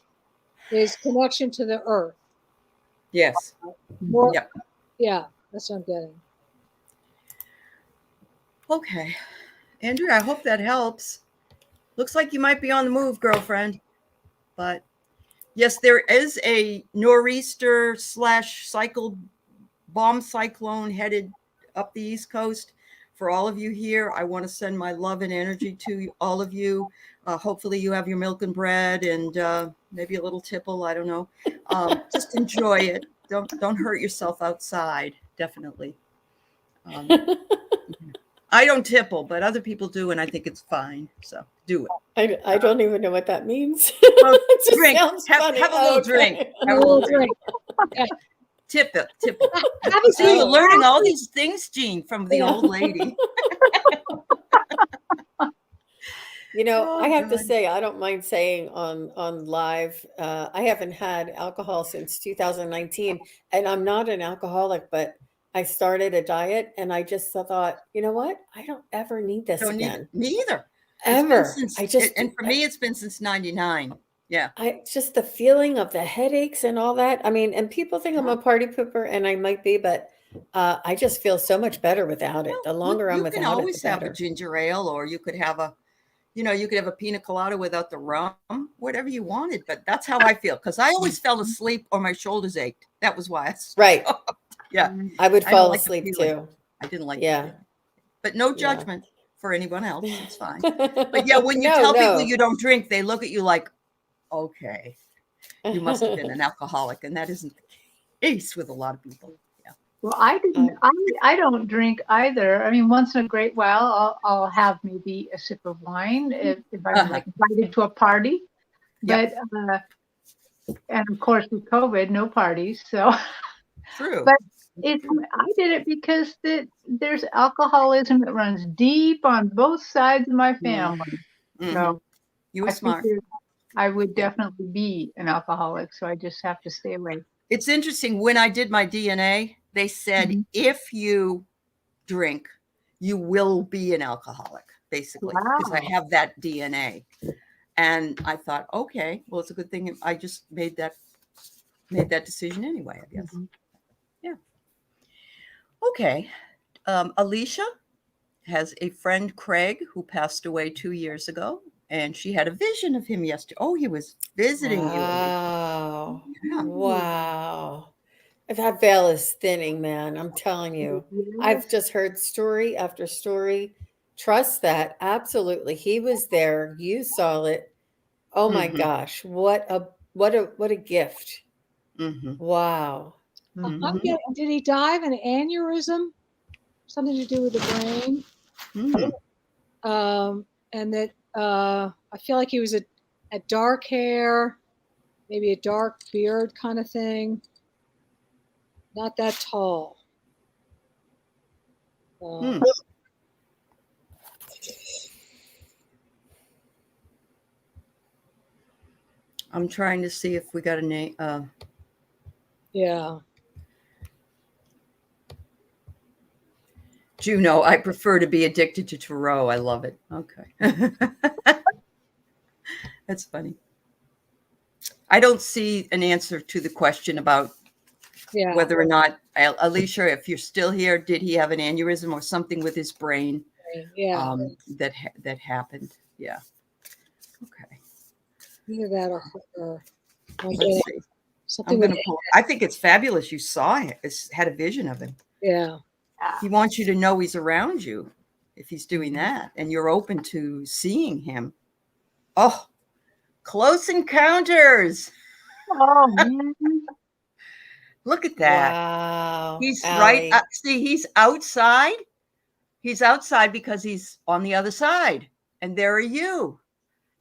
Speaker 3: is connection to the earth.
Speaker 1: Yes.
Speaker 3: Yep. Yeah, that's what I'm getting.
Speaker 1: Okay. Andrea, I hope that helps. Looks like you might be on the move, girlfriend. But yes, there is a nor'easter / bomb cyclone headed up the East Coast. For all of you here, I want to send my love and energy to all of you. Hopefully you have your milk and bread and maybe a little tipple. I don't know. Just enjoy it. Don't hurt yourself outside. Definitely. I don't tipple, but other people do, and I think it's fine. So do it.
Speaker 2: I don't even know what that means.
Speaker 1: Well, drink. Have a little drink. Have a little drink. Yeah. Tip it. See, you're learning all these things, Jean, from the old lady.
Speaker 2: You know, I have to say, I don't mind saying on live, I haven't had alcohol since 2019, and I'm not an alcoholic, but I started a diet, and I just thought, you know what? I don't ever need this again.
Speaker 1: Me either.
Speaker 2: Ever.
Speaker 1: And for me, it's been since 99. Yeah.
Speaker 2: Just the feeling of the headaches and all that. I mean, and people think I'm a party pooper, and I might be, but I just feel so much better without it. The longer I'm without it, the better. You can always have
Speaker 1: a ginger ale, or you could have a pina colada without the rum, whatever you wanted. But that's how I feel, because I always fell asleep or my shoulders ached. That was why I stopped.
Speaker 2: Right.
Speaker 1: Yeah.
Speaker 2: I would fall asleep too.
Speaker 1: I didn't like
Speaker 2: it.
Speaker 1: But no judgment for anyone else. It's fine. But yeah, when you tell people you don't drink, they look at you like, okay, you must have been an alcoholic. And that isn't the case with a lot of people. Yeah.
Speaker 4: Well, I don't drink either. I mean, once in a great while, I'll have maybe a sip of wine if I'm like invited to a party. But and of course with COVID, no parties. So
Speaker 1: True.
Speaker 4: But I did it because there's alcoholism that runs deep on both sides of my family.
Speaker 1: Mhm.
Speaker 4: So
Speaker 1: You were
Speaker 4: I
Speaker 1: smart.
Speaker 4: figured I would
Speaker 1: Yeah.
Speaker 4: definitely be an alcoholic, so I just have to stay away.
Speaker 1: It's interesting. When I did my DNA, they said
Speaker 4: Mhm.
Speaker 1: if you drink, you will be an alcoholic, basically, because I
Speaker 4: Wow.
Speaker 1: have that DNA. And I thought, okay, well, it's a good thing I just made that decision anyway, I guess.
Speaker 4: Mhm.
Speaker 1: Yeah. Okay. Alicia has a friend, Craig, who passed away 2 years ago, and she had a vision of him yesterday. Oh, he was visiting you, Alicia.
Speaker 2: Wow.
Speaker 1: Yeah.
Speaker 2: Wow. That veil is thinning, man. I'm telling you. I've
Speaker 4: Yes.
Speaker 2: just heard story after story. Trust that. Absolutely. He was there. You saw it. Oh my
Speaker 1: Mhm.
Speaker 2: gosh. What a gift.
Speaker 1: Mhm.
Speaker 2: Wow.
Speaker 3: I'm
Speaker 1: Mhm.
Speaker 3: getting, did he die of an aneurysm? Something to do with the brain?
Speaker 1: Mhm.
Speaker 3: And that I feel like he was a dark hair, maybe a dark beard kind of thing. Not that tall.
Speaker 1: Hmm. I'm trying to see if we got a name.
Speaker 3: Yeah.
Speaker 1: Juno, I prefer to be addicted to Tarot. I love it. Okay. That's funny. I don't see an answer to the question about
Speaker 3: Yeah.
Speaker 1: whether or not, Alicia, if you're still here, did he have an aneurysm or something with his brain
Speaker 3: Yeah.
Speaker 1: that happened? Yeah. Okay.
Speaker 3: Either that or
Speaker 1: Let's see.
Speaker 3: something
Speaker 1: I'm
Speaker 3: with
Speaker 1: going to pull. I think it's fabulous you saw him, had a vision of him.
Speaker 3: yeah.
Speaker 1: He wants you to know he's around you if he's doing
Speaker 4: Mhm.
Speaker 1: that, and you're open to seeing him. Oh, close encounters.
Speaker 4: Oh man.
Speaker 1: Look at that.
Speaker 2: Wow.
Speaker 1: He's right.
Speaker 2: Allie.
Speaker 1: See, he's outside. He's outside because he's on the other side. And there are you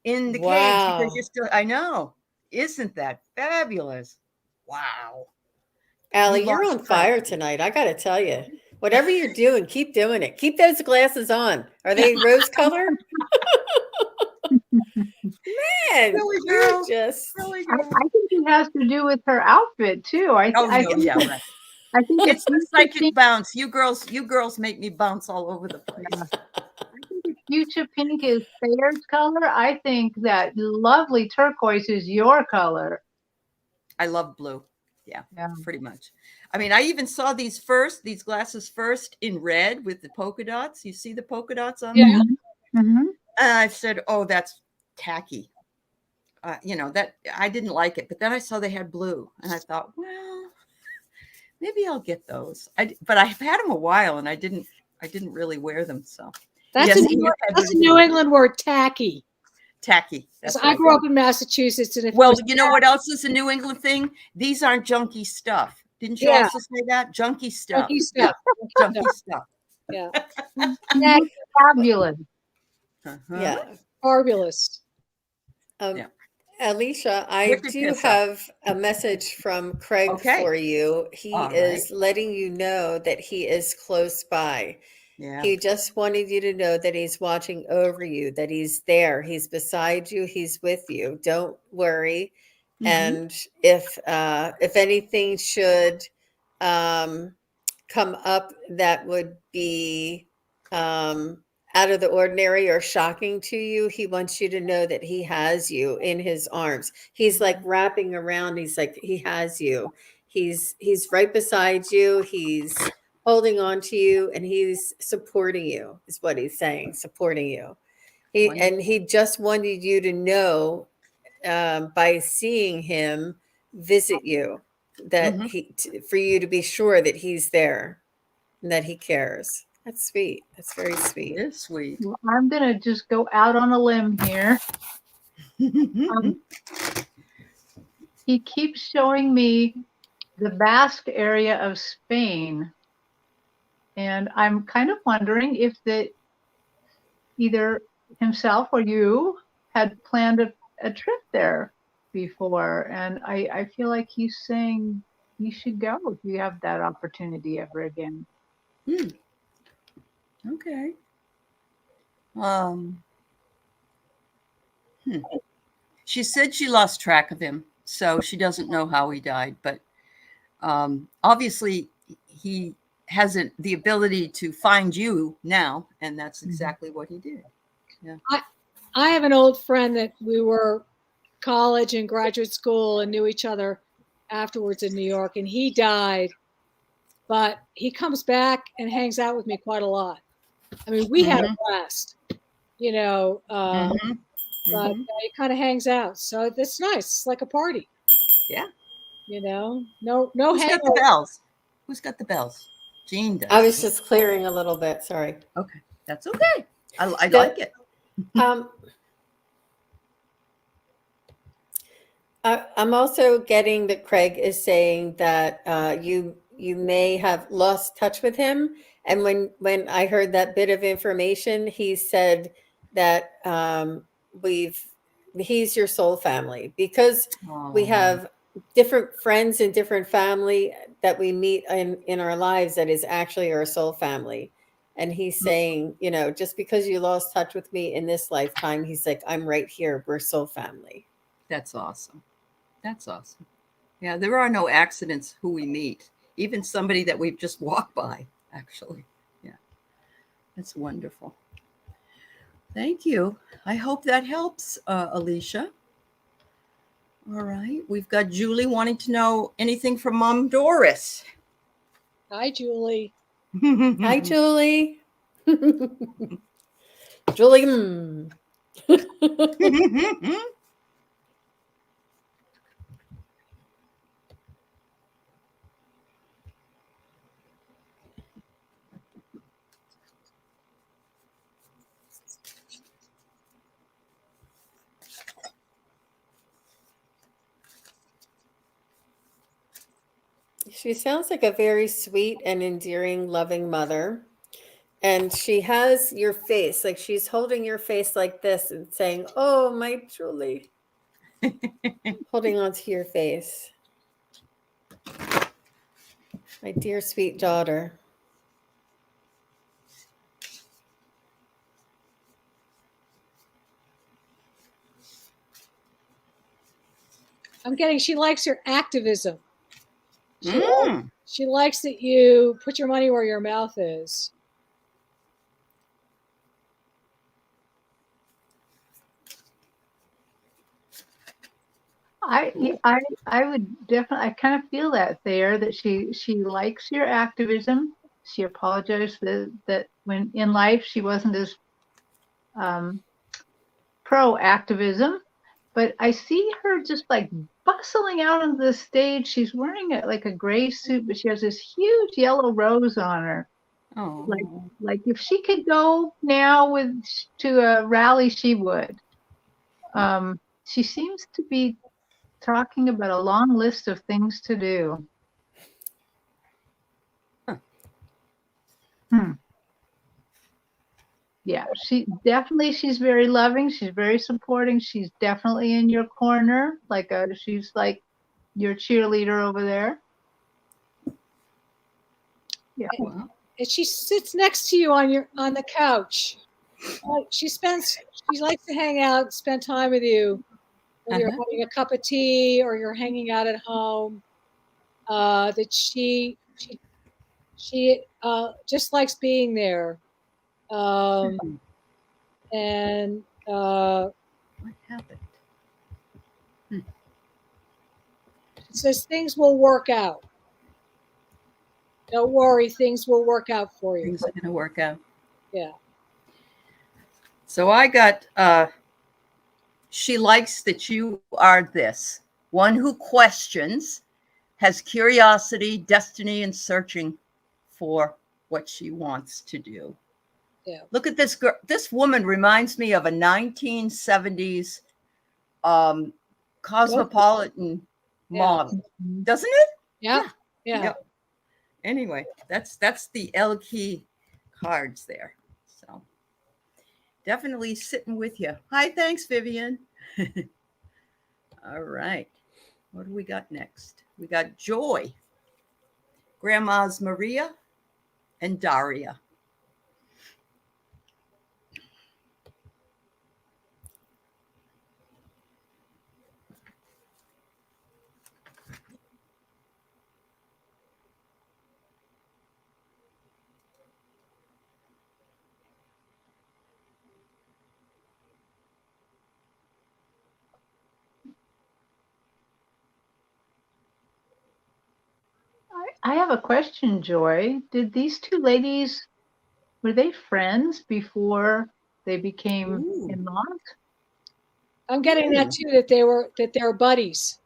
Speaker 1: in the cage because you're
Speaker 2: Wow.
Speaker 1: still, I know. Isn't that fabulous? Wow. You
Speaker 2: Allie, you're
Speaker 1: lost
Speaker 2: on
Speaker 1: track.
Speaker 2: fire tonight. I got to tell you. Whatever you're doing, keep doing it. Keep those glasses on. Are they rose color? Man,
Speaker 1: Silly
Speaker 2: you're
Speaker 1: girl.
Speaker 2: just
Speaker 1: Silly
Speaker 4: I
Speaker 1: girl.
Speaker 4: think it has to do with her outfit too.
Speaker 1: Oh, no, yeah, right.
Speaker 4: I think
Speaker 1: It's the
Speaker 4: future
Speaker 1: psychic
Speaker 4: pink.
Speaker 1: bounce. You girls make me bounce all over the place.
Speaker 4: Yeah. I think if fuchsia pink is Thayer's color, I think that lovely turquoise is your color.
Speaker 1: I love blue. Yeah,
Speaker 4: Yeah.
Speaker 1: pretty much. I mean, I even saw these glasses first in red with the polka dots. You see the polka dots on
Speaker 3: Yeah.
Speaker 1: there?
Speaker 4: Mm-hmm.
Speaker 1: And I said, oh, that's tacky. That I didn't like it. But then I saw they had blue and I thought, well, maybe I'll get those. But I've had them a while and I didn't really wear them. So
Speaker 3: That's
Speaker 1: yes,
Speaker 3: that's a New England word, tacky.
Speaker 1: tacky.
Speaker 3: Because
Speaker 1: That's
Speaker 3: I
Speaker 1: right.
Speaker 3: grew up in Massachusetts, and if it
Speaker 1: Well,
Speaker 3: was
Speaker 1: you know what else is a New England thing? These aren't junky stuff. Didn't you
Speaker 3: Yeah.
Speaker 1: also say that? Junky stuff.
Speaker 3: junky stuff,
Speaker 1: Junky stuff.
Speaker 3: yeah,
Speaker 4: You look fabulous.
Speaker 1: Uh-huh.
Speaker 2: yeah.
Speaker 3: fabulous.
Speaker 1: Yeah.
Speaker 2: Alicia, I
Speaker 1: Wicked
Speaker 2: do
Speaker 1: pisser.
Speaker 2: have a message from Craig
Speaker 1: Okay.
Speaker 2: for you. He
Speaker 1: All
Speaker 2: is letting you know that he is close by.
Speaker 1: Yeah.
Speaker 2: He just wanted you to know that he's watching over you, that he's there, he's beside you, he's with you. Don't worry.
Speaker 1: Mhm.
Speaker 2: And if anything should come up that would be out of the ordinary or shocking to you, he wants you to know that he has you in his arms. He's like wrapping around. He's like, he has you. He's right beside you. He's holding on to you and he's supporting you, is what he's saying, supporting you. He just wanted you to know by seeing him visit you that for you to be sure that he's there and that he cares. That's sweet. That's very
Speaker 1: It
Speaker 2: sweet.
Speaker 1: is sweet.
Speaker 4: Well, I'm going to just go out on a limb here. He keeps showing me the Basque area of Spain. And I'm kind of wondering if either himself or you had planned a trip there before. And I feel like he's saying you should go if you have that opportunity ever again.
Speaker 1: Okay. She said she lost track of him, so she doesn't know how he died, but obviously he hasn't the ability to find you now, and that's exactly what he did. Yeah.
Speaker 3: I have an old friend that we were college and graduate school and knew each other afterwards in New York, and he died, but he comes back and hangs out with me quite a lot. I mean, we had a blast, you know, but he kind of hangs out, so it's nice. It's like a party.
Speaker 1: Yeah.
Speaker 3: You know, no
Speaker 1: Who's got the bells? Who's got the bells? Jean does.
Speaker 2: I was just clearing a little bit. Sorry.
Speaker 1: Okay, that's okay. I like it.
Speaker 2: I'm also getting that Craig is saying that you may have lost touch with him, and when I heard that bit of information, he said that he's your soul family, because we have different friends and different family that we meet in our lives that is actually our soul family. And he's saying, you know, just because you lost touch with me in this lifetime, he's like, I'm right here. We're soul family.
Speaker 1: That's awesome. That's awesome. Yeah, there are no accidents who we meet, even somebody that we've just walked by, actually. Yeah, that's wonderful. Thank you. I hope that helps, Alicia. All right. We've got Julie wanting to know anything from Mom Doris.
Speaker 3: Hi, Julie.
Speaker 2: Hi, Julie. Julie. She sounds like a very sweet and endearing, loving mother. And she has your face, like she's holding your face like this and saying, oh, my Julie. Holding on to your face. My dear, sweet daughter.
Speaker 3: I'm getting, she likes your activism. She likes that you put your money where your mouth is.
Speaker 4: I would definitely, I kind of feel that there, that she likes your activism. She apologized that when in life she wasn't as pro activism, but I see her just like bustling out on the stage. She's wearing like a gray suit, but she has this huge yellow rose on her.
Speaker 1: Oh,
Speaker 4: like if she could go now to a rally, she would. She seems to be talking about a long list of things to do. Yeah, she's very loving. She's very supporting. She's definitely in your corner. She's like your cheerleader over there. Yeah.
Speaker 3: And she sits next to you on the couch. She likes to hang out, spend time with you when you're having a cup of tea or you're hanging out at home. That she just likes being there. And
Speaker 1: what happened?
Speaker 3: It says things will work out. Don't worry, things will work out for you.
Speaker 1: Things are going to work out.
Speaker 3: Yeah.
Speaker 1: So I got, she likes that you are this one who questions, has curiosity, destiny, and searching for what she wants to do.
Speaker 3: Yeah.
Speaker 1: Look at this girl. This woman reminds me of a 1970s cosmopolitan model, doesn't it?
Speaker 3: Yeah.
Speaker 1: Anyway, that's the L key cards there. So definitely sitting with you. Hi, thanks, Vivian. All right. What do we got next? We got Joy. grandmas Maria and Daria.
Speaker 4: I have a question, Joy. Did these two ladies, were they friends before they became
Speaker 1: Ooh.
Speaker 4: in-laws?
Speaker 3: I'm getting that too, that they were buddies.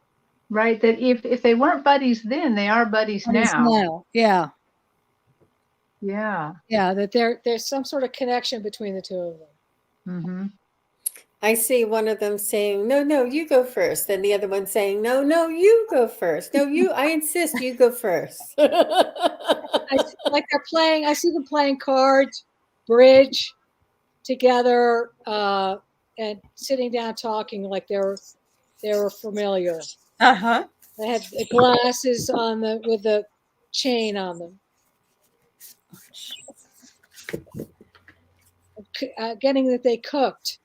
Speaker 4: Right, that if they weren't buddies then, they are buddies now.
Speaker 3: Yeah.
Speaker 4: Yeah.
Speaker 3: Yeah, that there's some sort of connection between the two of them.
Speaker 4: Mm-hmm.
Speaker 2: I see one of them saying, no, no, you go first. And the other one saying, no, no, you go first. No, I insist you go first.
Speaker 3: Like they're playing, I see them playing cards, bridge together, and sitting down talking like they were familiar.
Speaker 1: Uh-huh.
Speaker 3: They had the glasses on with the chain on them. Getting that they cooked.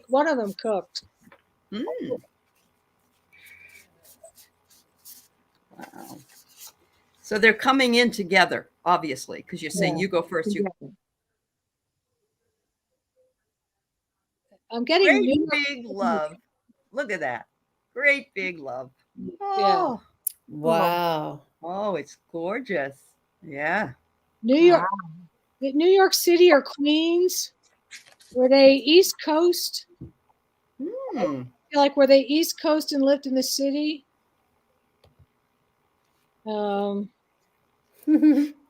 Speaker 3: One of them cooked.
Speaker 1: Mm. Wow. So they're coming in together, obviously, because you're saying you go first. You
Speaker 3: I'm getting
Speaker 1: great big love. Look at that. Great big love.
Speaker 3: Yeah.
Speaker 2: Wow.
Speaker 1: Oh, it's gorgeous. Yeah.
Speaker 3: New York City or Queens? Were they East Coast?
Speaker 1: Hmm.
Speaker 3: I feel like were they East Coast and lived in the city?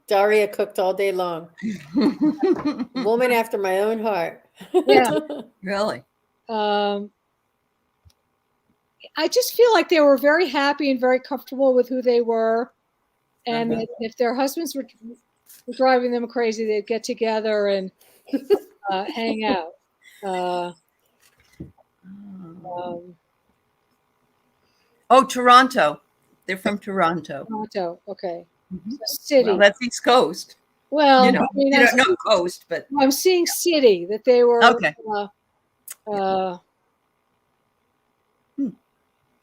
Speaker 2: Daria cooked all day long. Woman after my own heart.
Speaker 3: Yeah.
Speaker 1: Really?
Speaker 3: I just feel like they were very happy and very comfortable with who they were. And that if their husbands were driving them crazy, they'd get together and hang out.
Speaker 1: Toronto. They're from Toronto.
Speaker 3: Toronto, okay.
Speaker 1: Mm-hmm.
Speaker 3: So city.
Speaker 1: Well, that's East Coast.
Speaker 3: Well,
Speaker 1: I mean, not coast, but
Speaker 3: I'm seeing city, that they were
Speaker 1: okay.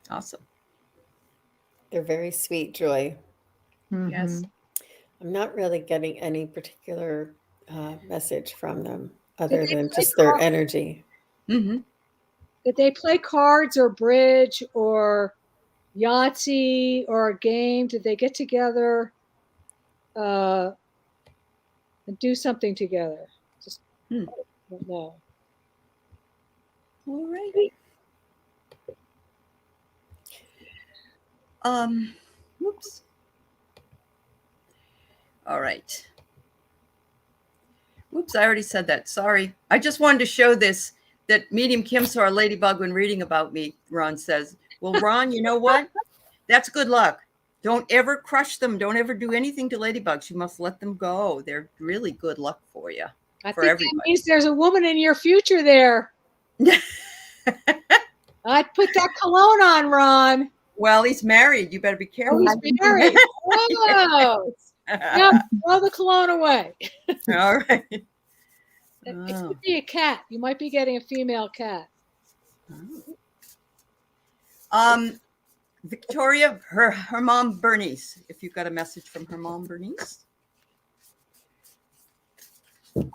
Speaker 1: Awesome.
Speaker 2: They're very sweet, Joy.
Speaker 4: Mm-hmm.
Speaker 1: Yes.
Speaker 2: I'm not really getting any particular message from them other than just their energy.
Speaker 1: Mm-hmm.
Speaker 3: Did they play cards or bridge or Yahtzee or a game? Did they get together and do something together? Just I don't know.
Speaker 1: All right. Whoops. All right. Whoops, I already said that. Sorry. I just wanted to show this, that Medium Kim saw a ladybug when reading about me, Ron says. Well, Ron, you know what? That's good luck. Don't ever crush them. Don't ever do anything to ladybugs. You must let them go. They're really good luck for you.
Speaker 3: I think that means there's a woman in your future there. I'd put that cologne on, Ron.
Speaker 1: Well, he's married. You better be careful.
Speaker 3: Oh, he's married. Whoa. No, throw the cologne away.
Speaker 1: All right.
Speaker 3: It could be a cat. You might be getting a female cat.
Speaker 1: Victoria, her mom, Bernice. If you've got a message from her mom, Bernice.
Speaker 3: I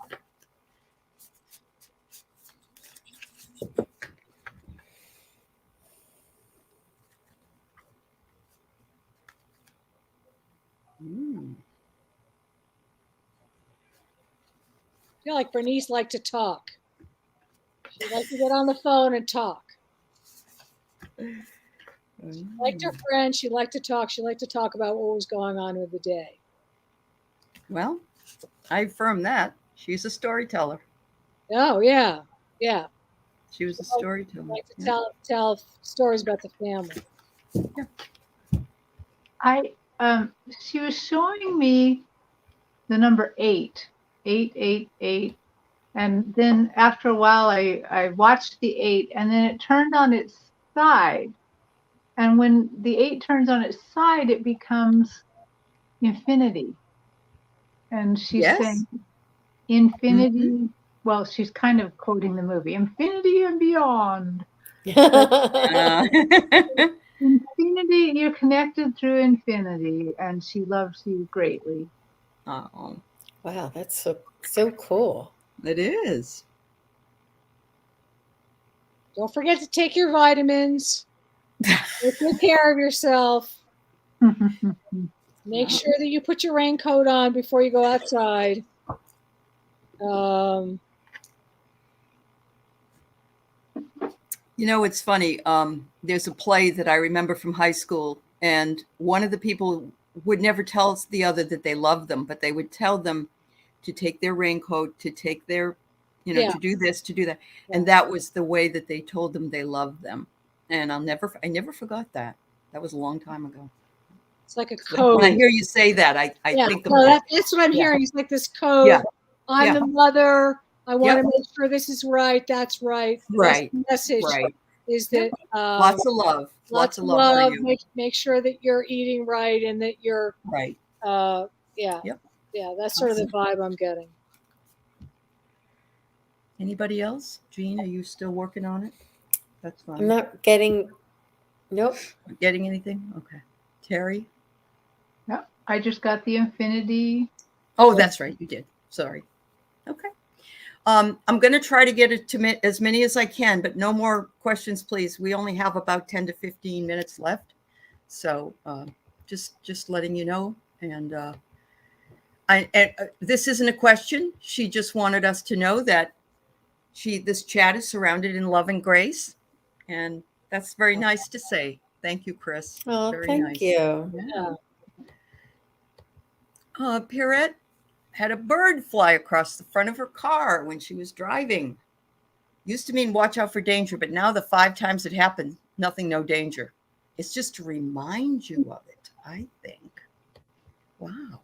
Speaker 3: feel like Bernice liked to talk. She liked to get on the phone and talk. She liked her friends. She liked to talk. She liked to talk about what was going on with the day.
Speaker 1: Well, I affirm that. She's a storyteller.
Speaker 3: Oh, yeah. Yeah.
Speaker 1: She was a storyteller.
Speaker 3: She liked to tell stories about the family.
Speaker 4: Yeah. She was showing me the number 888, and then after a while I watched the 8, and then it turned on its side, and when the 8 turns on its side, it becomes infinity. And she's
Speaker 1: Yes.
Speaker 4: saying infinity. Well, she's kind of quoting the movie, infinity and beyond. Infinity, you're connected through infinity, and she loves you greatly.
Speaker 1: Oh,
Speaker 2: Wow, that's so cool.
Speaker 1: it is.
Speaker 3: Don't forget to take your vitamins. Take good care of yourself. Make sure that you put your raincoat on before you go outside.
Speaker 1: You know, it's funny. There's a play that I remember from high school, and one of the people would never tell the other that they loved them, but they would tell them to take their raincoat, to take their,
Speaker 3: Yeah.
Speaker 1: to do this, to do that.
Speaker 3: Yeah.
Speaker 1: And that was the way that they told them they loved them. And I never forgot that. That was a long time ago.
Speaker 3: It's like a code.
Speaker 1: When I hear you say that, I think
Speaker 3: no,
Speaker 1: about
Speaker 3: that's what I'm
Speaker 1: Yeah.
Speaker 3: hearing. It's like this code.
Speaker 1: Yeah.
Speaker 3: I'm
Speaker 1: Yeah.
Speaker 3: the mother. I want
Speaker 1: Yep.
Speaker 3: to make sure this is right. That's right.
Speaker 1: Right.
Speaker 3: That's the message
Speaker 1: Right.
Speaker 3: is that
Speaker 1: Lots of love. Lots of love for you.
Speaker 3: Make sure that you're eating right and that you're
Speaker 1: Right.
Speaker 3: yeah.
Speaker 1: Yep.
Speaker 3: Yeah, that's sort of the vibe I'm getting.
Speaker 1: Anybody else? Jean, are you still working on it? That's fine.
Speaker 2: I'm not getting. Nope.
Speaker 1: Getting anything? Okay. Terry?
Speaker 4: No, I just got the infinity.
Speaker 1: Oh, that's right. You did. Sorry. Okay. I'm going to try to get it to as many as I can, but no more questions, please. We only have about 10 to 15 minutes left. So just letting you know. And this isn't a question. She just wanted us to know that this chat is surrounded in love and grace. And that's very nice to say. Thank you, Chris.
Speaker 2: Oh,
Speaker 1: very
Speaker 2: thank
Speaker 1: nice.
Speaker 2: you.
Speaker 1: Yeah. Pierrette had a bird fly across the front of her car when she was driving. Used to mean watch out for danger, but now the 5 times it happened, nothing, no danger. It's just to remind you of it, I think. Wow.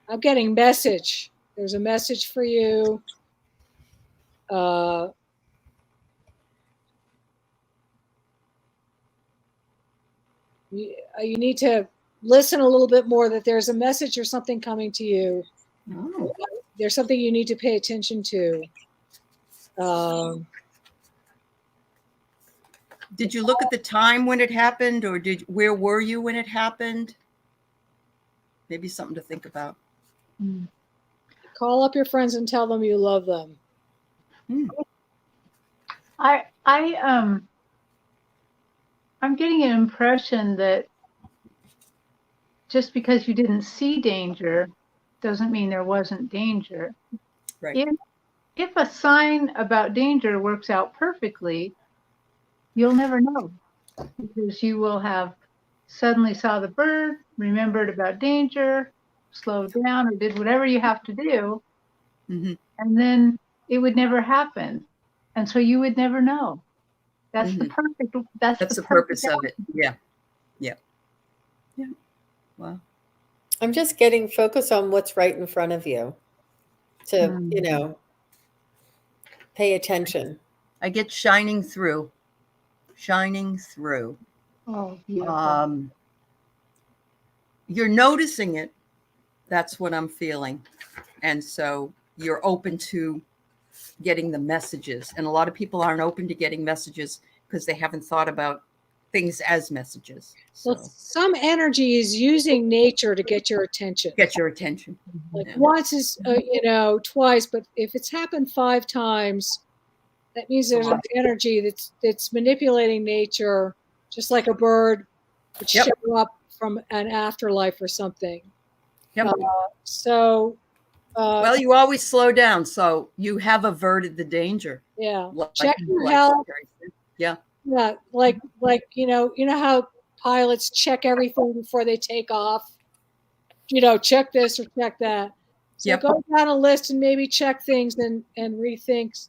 Speaker 3: I'm getting message. There's a message for you. You need to listen a little bit more that there's a message or something coming to you.
Speaker 1: Oh.
Speaker 3: There's something you need to pay attention to.
Speaker 1: Did you look at the time when it happened, or where were you when it happened? Maybe something to think about.
Speaker 3: Call up your friends and tell them you love them.
Speaker 4: I'm getting an impression that just because you didn't see danger doesn't mean there wasn't danger.
Speaker 1: Right.
Speaker 4: If a sign about danger works out perfectly, you'll never know, because you will have suddenly saw the bird, remembered about danger, slowed down, or did whatever you have to do, and then it would never happen, and so you would never know. That's the perfect. That's the
Speaker 1: purpose of it. Yeah. Wow.
Speaker 2: I'm just getting focused on what's right in front of you to, pay attention.
Speaker 1: I get shining through.
Speaker 4: Oh, beautiful.
Speaker 1: You're noticing it. That's what I'm feeling. And so you're open to getting the messages. And a lot of people aren't open to getting messages because they haven't thought about things as messages. So
Speaker 3: Well, some energy is using nature to get your attention. Like once is, twice, but if it's happened 5 times, that means there's an energy that's manipulating nature, just like a bird would show up from an afterlife or something.
Speaker 1: Yep.
Speaker 3: Well,
Speaker 1: you always slow down, so you have averted the danger.
Speaker 3: Yeah. Check your health.
Speaker 1: Yeah.
Speaker 3: Yeah, like how pilots check everything before they take off. Check this or check that. So go down a list and maybe check things and rethink.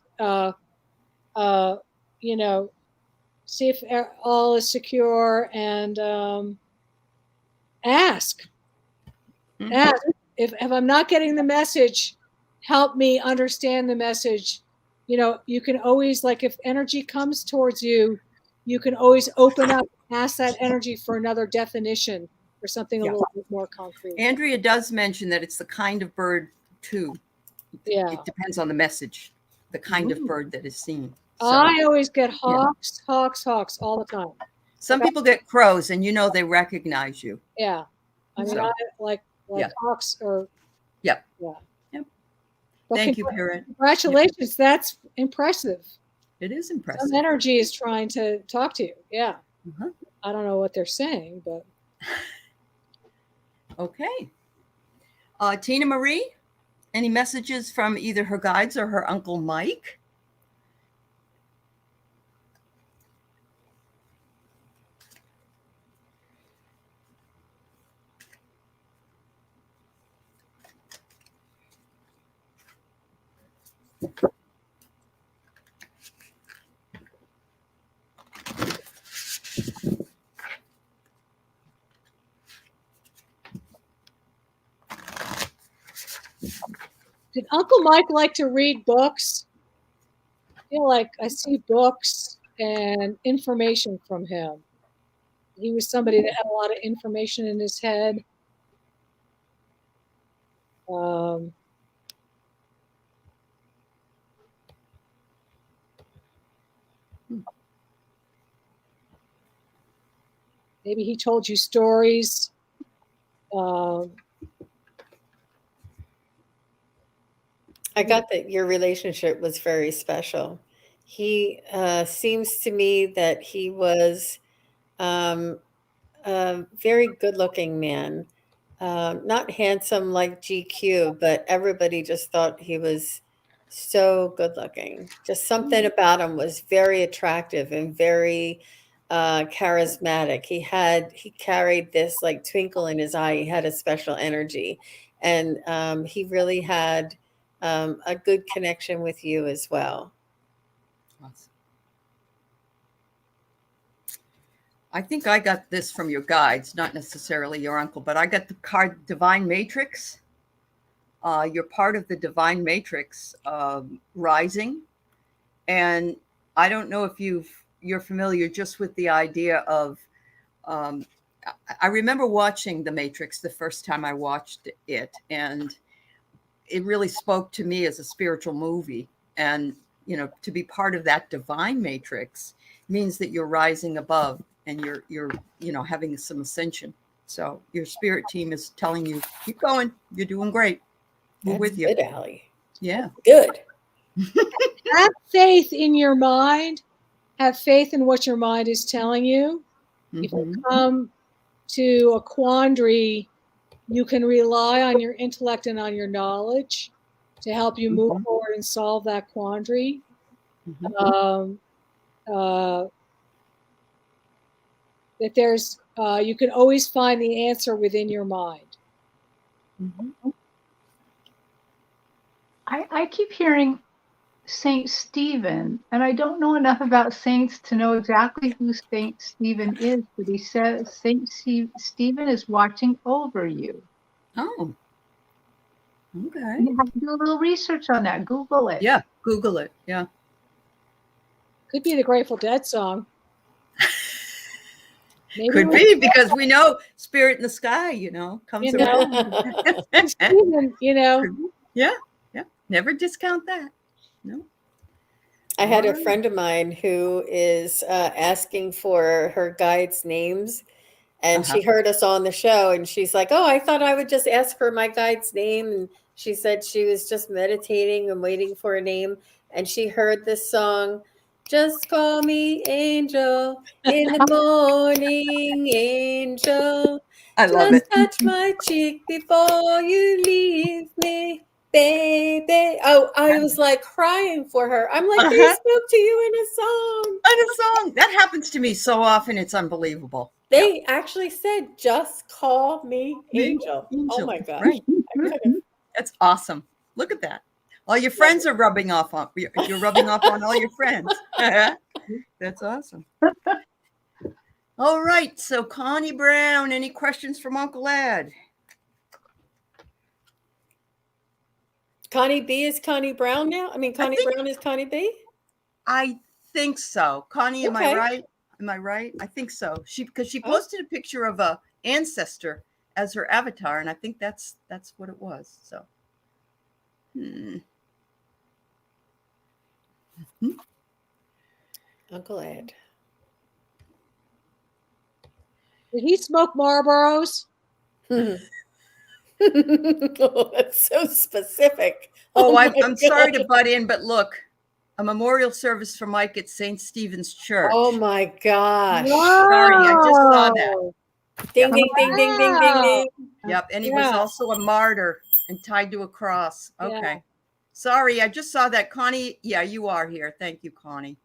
Speaker 3: See if all is secure and ask. Ask if I'm not getting the message, help me understand the message. You can always, like, if energy comes towards you, you can always open up, ask that energy for another definition or something a
Speaker 1: Yeah.
Speaker 3: little bit more concrete.
Speaker 1: Andrea does mention that it's the kind of bird too.
Speaker 3: Yeah.
Speaker 1: It depends on the message, the kind of bird that is seen. So
Speaker 3: I always get hawks, hawks, hawks all the time.
Speaker 1: some people get crows, and they recognize you.
Speaker 3: Yeah. I mean,
Speaker 1: So,
Speaker 3: I like
Speaker 1: yeah.
Speaker 3: hawks or
Speaker 1: Yep.
Speaker 3: yeah.
Speaker 1: Yep.
Speaker 3: But
Speaker 1: Thank you, Parent.
Speaker 3: congratulations. That's impressive.
Speaker 1: It is impressive.
Speaker 3: Some energy is trying to talk to you. Yeah.
Speaker 1: Uh-huh.
Speaker 3: I don't know what they're saying, but
Speaker 1: Okay. Tina Marie, any messages from either her guides or her Uncle Mike?
Speaker 3: did Uncle Mike like to read books? I feel like I see books and information from him. He was somebody that had a lot of information in his head. Maybe he told you stories.
Speaker 2: I got that your relationship was very special. He seems to me that he was a very good-looking man. Not handsome like GQ, but everybody just thought he was so good-looking. Just something about him was very attractive and very charismatic. He carried this like twinkle in his eye. He had a special energy, and he really had a good connection with you as well.
Speaker 1: Awesome. I think I got this from your guides, not necessarily your uncle, but I got the card Divine Matrix. You're part of the Divine Matrix rising. And I don't know if you're familiar just with the idea of, I remember watching The Matrix the first time I watched it, and it really spoke to me as a spiritual movie. And, to be part of that Divine Matrix means that you're rising above and you're having some ascension. So your spirit team is telling you, keep going. You're doing great. We're
Speaker 2: That's
Speaker 1: with you.
Speaker 2: good, Allie.
Speaker 1: Yeah.
Speaker 2: Good.
Speaker 3: Have faith in your mind. Have faith in what your mind is telling you. If you come to a quandary, you can rely on your intellect and on your knowledge to help you move forward and solve that quandary. That there's, you can always find the answer within your mind.
Speaker 4: I keep hearing Saint Stephen, and I don't know enough about saints to know exactly who Saint Stephen is, but he says Saint Stephen is watching over you.
Speaker 1: Oh, okay.
Speaker 4: You have to do a little research on that. Google it.
Speaker 1: Yeah, Google it. Yeah.
Speaker 3: Could be the Grateful Dead song.
Speaker 1: Maybe could be, because we know Spirit in the Sky, comes around.
Speaker 3: Stephen,
Speaker 1: Yeah. Never discount that. No.
Speaker 2: I had a friend of mine who is asking for her guides' names, and she heard us on the show, and she's like, "Oh, I thought I would just ask for my guide's name." And she said she was just meditating and waiting for a name, and she heard this song, "Just call me Angel in the morning, Angel.
Speaker 1: I love it.
Speaker 2: Just touch my cheek before you leave me, baby." Oh, I was like crying for her. I'm like, they spoke to you in a song.
Speaker 1: That happens to me so often. It's unbelievable.
Speaker 2: They actually said, "Just call me Angel." Oh my gosh.
Speaker 1: Right. That's awesome. Look at that. All your friends are rubbing off on you're rubbing off on all your friends. That's awesome. All right. So Connie Brown, any questions from Uncle Ed?
Speaker 2: Connie B is Connie Brown now? I mean, Connie Brown is Connie B?
Speaker 1: I think so. Connie, am I right? Am I right? I think so. Because she
Speaker 2: Oh.
Speaker 1: posted a picture of a ancestor as her avatar, and I think that's what it was. So,
Speaker 2: Uncle Ed.
Speaker 3: Did he smoke Marlboros?
Speaker 2: Oh, that's so specific.
Speaker 1: Oh,
Speaker 2: my
Speaker 1: I'm sorry to
Speaker 2: God.
Speaker 1: butt in, but look, a memorial service for Mike at St. Stephen's Church.
Speaker 2: Oh my gosh.
Speaker 1: Sorry, I just saw that.
Speaker 2: Ding,
Speaker 1: Yep.
Speaker 2: ding, ding, ding, ding, ding, ding.
Speaker 1: Yep, and he was
Speaker 3: Yeah.
Speaker 1: also a martyr and tied to a cross. Okay.
Speaker 3: Yeah.
Speaker 1: Sorry, I just saw that. Connie, yeah, you are here. Thank you, Connie.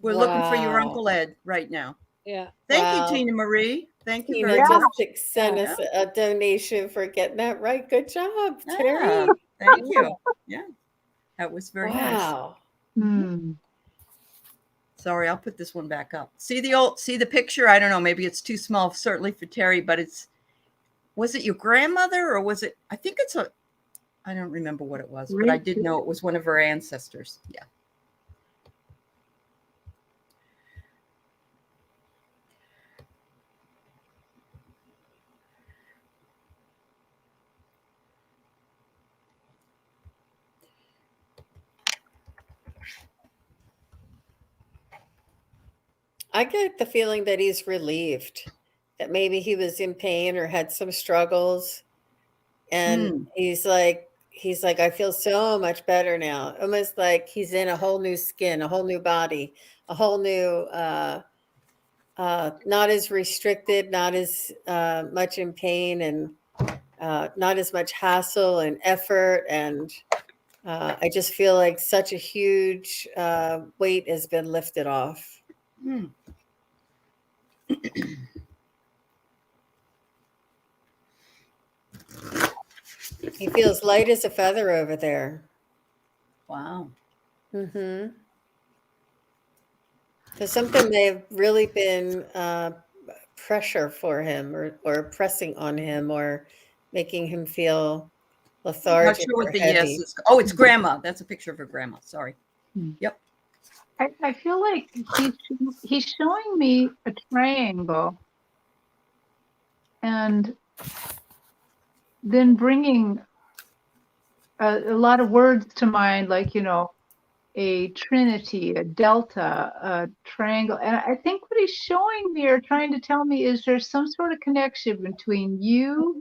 Speaker 1: We're looking for your
Speaker 2: Wow.
Speaker 1: Uncle Ed right now.
Speaker 3: Yeah.
Speaker 1: Thank
Speaker 2: Wow.
Speaker 1: you, Tina Marie. Thank you
Speaker 2: Tina
Speaker 1: very
Speaker 2: just
Speaker 1: much.
Speaker 2: sent us a donation for getting that right. Good job, Terry.
Speaker 1: Thank you. Yeah, that was very nice.
Speaker 2: Wow.
Speaker 1: Sorry, I'll put this one back up. See the picture? I don't know. Maybe it's too small, certainly for Terry, but was it your grandmother or was it, I think I don't remember what it was, but I did know it was one of her ancestors. Yeah.
Speaker 2: I get the feeling that he's relieved, that maybe he was in pain or had some struggles. And he's like, I feel so much better now. Almost like he's in a whole new skin, a whole new body, a whole new, not as restricted, not as much in pain, and not as much hassle and effort. And I just feel like such a huge weight has been lifted off. He feels light as a feather over there.
Speaker 1: Wow.
Speaker 2: There's something may have really been pressure for him or pressing on him or making him feel
Speaker 1: Not
Speaker 2: lethargic
Speaker 1: sure
Speaker 2: or
Speaker 1: what the
Speaker 2: heavy.
Speaker 1: yes is. Oh, it's grandma. That's a picture of her grandma. Sorry. Yep.
Speaker 4: I feel like he's showing me a triangle and then bringing a lot of words to mind, like, a trinity, a delta, a triangle. And I think what he's showing me or trying to tell me is there's some sort of connection between you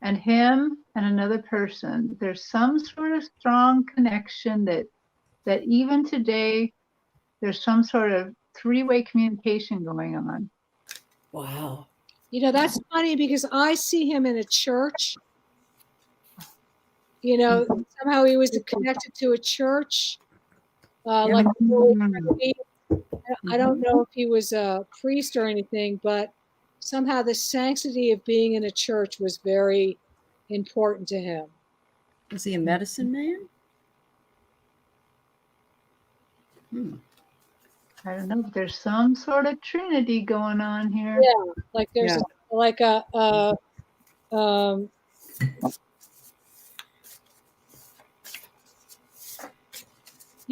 Speaker 4: and him and another person. There's some sort of strong connection that even today there's some sort of three-way communication going on.
Speaker 2: Wow.
Speaker 3: That's funny because I see him in a church. Somehow he was connected to a church. Like I don't know if he was a priest or anything, but somehow the sanctity of being in a church was very important to him.
Speaker 1: Was he a medicine man?
Speaker 4: I don't know, but there's some sort of trinity going on here.
Speaker 3: Yeah, like there's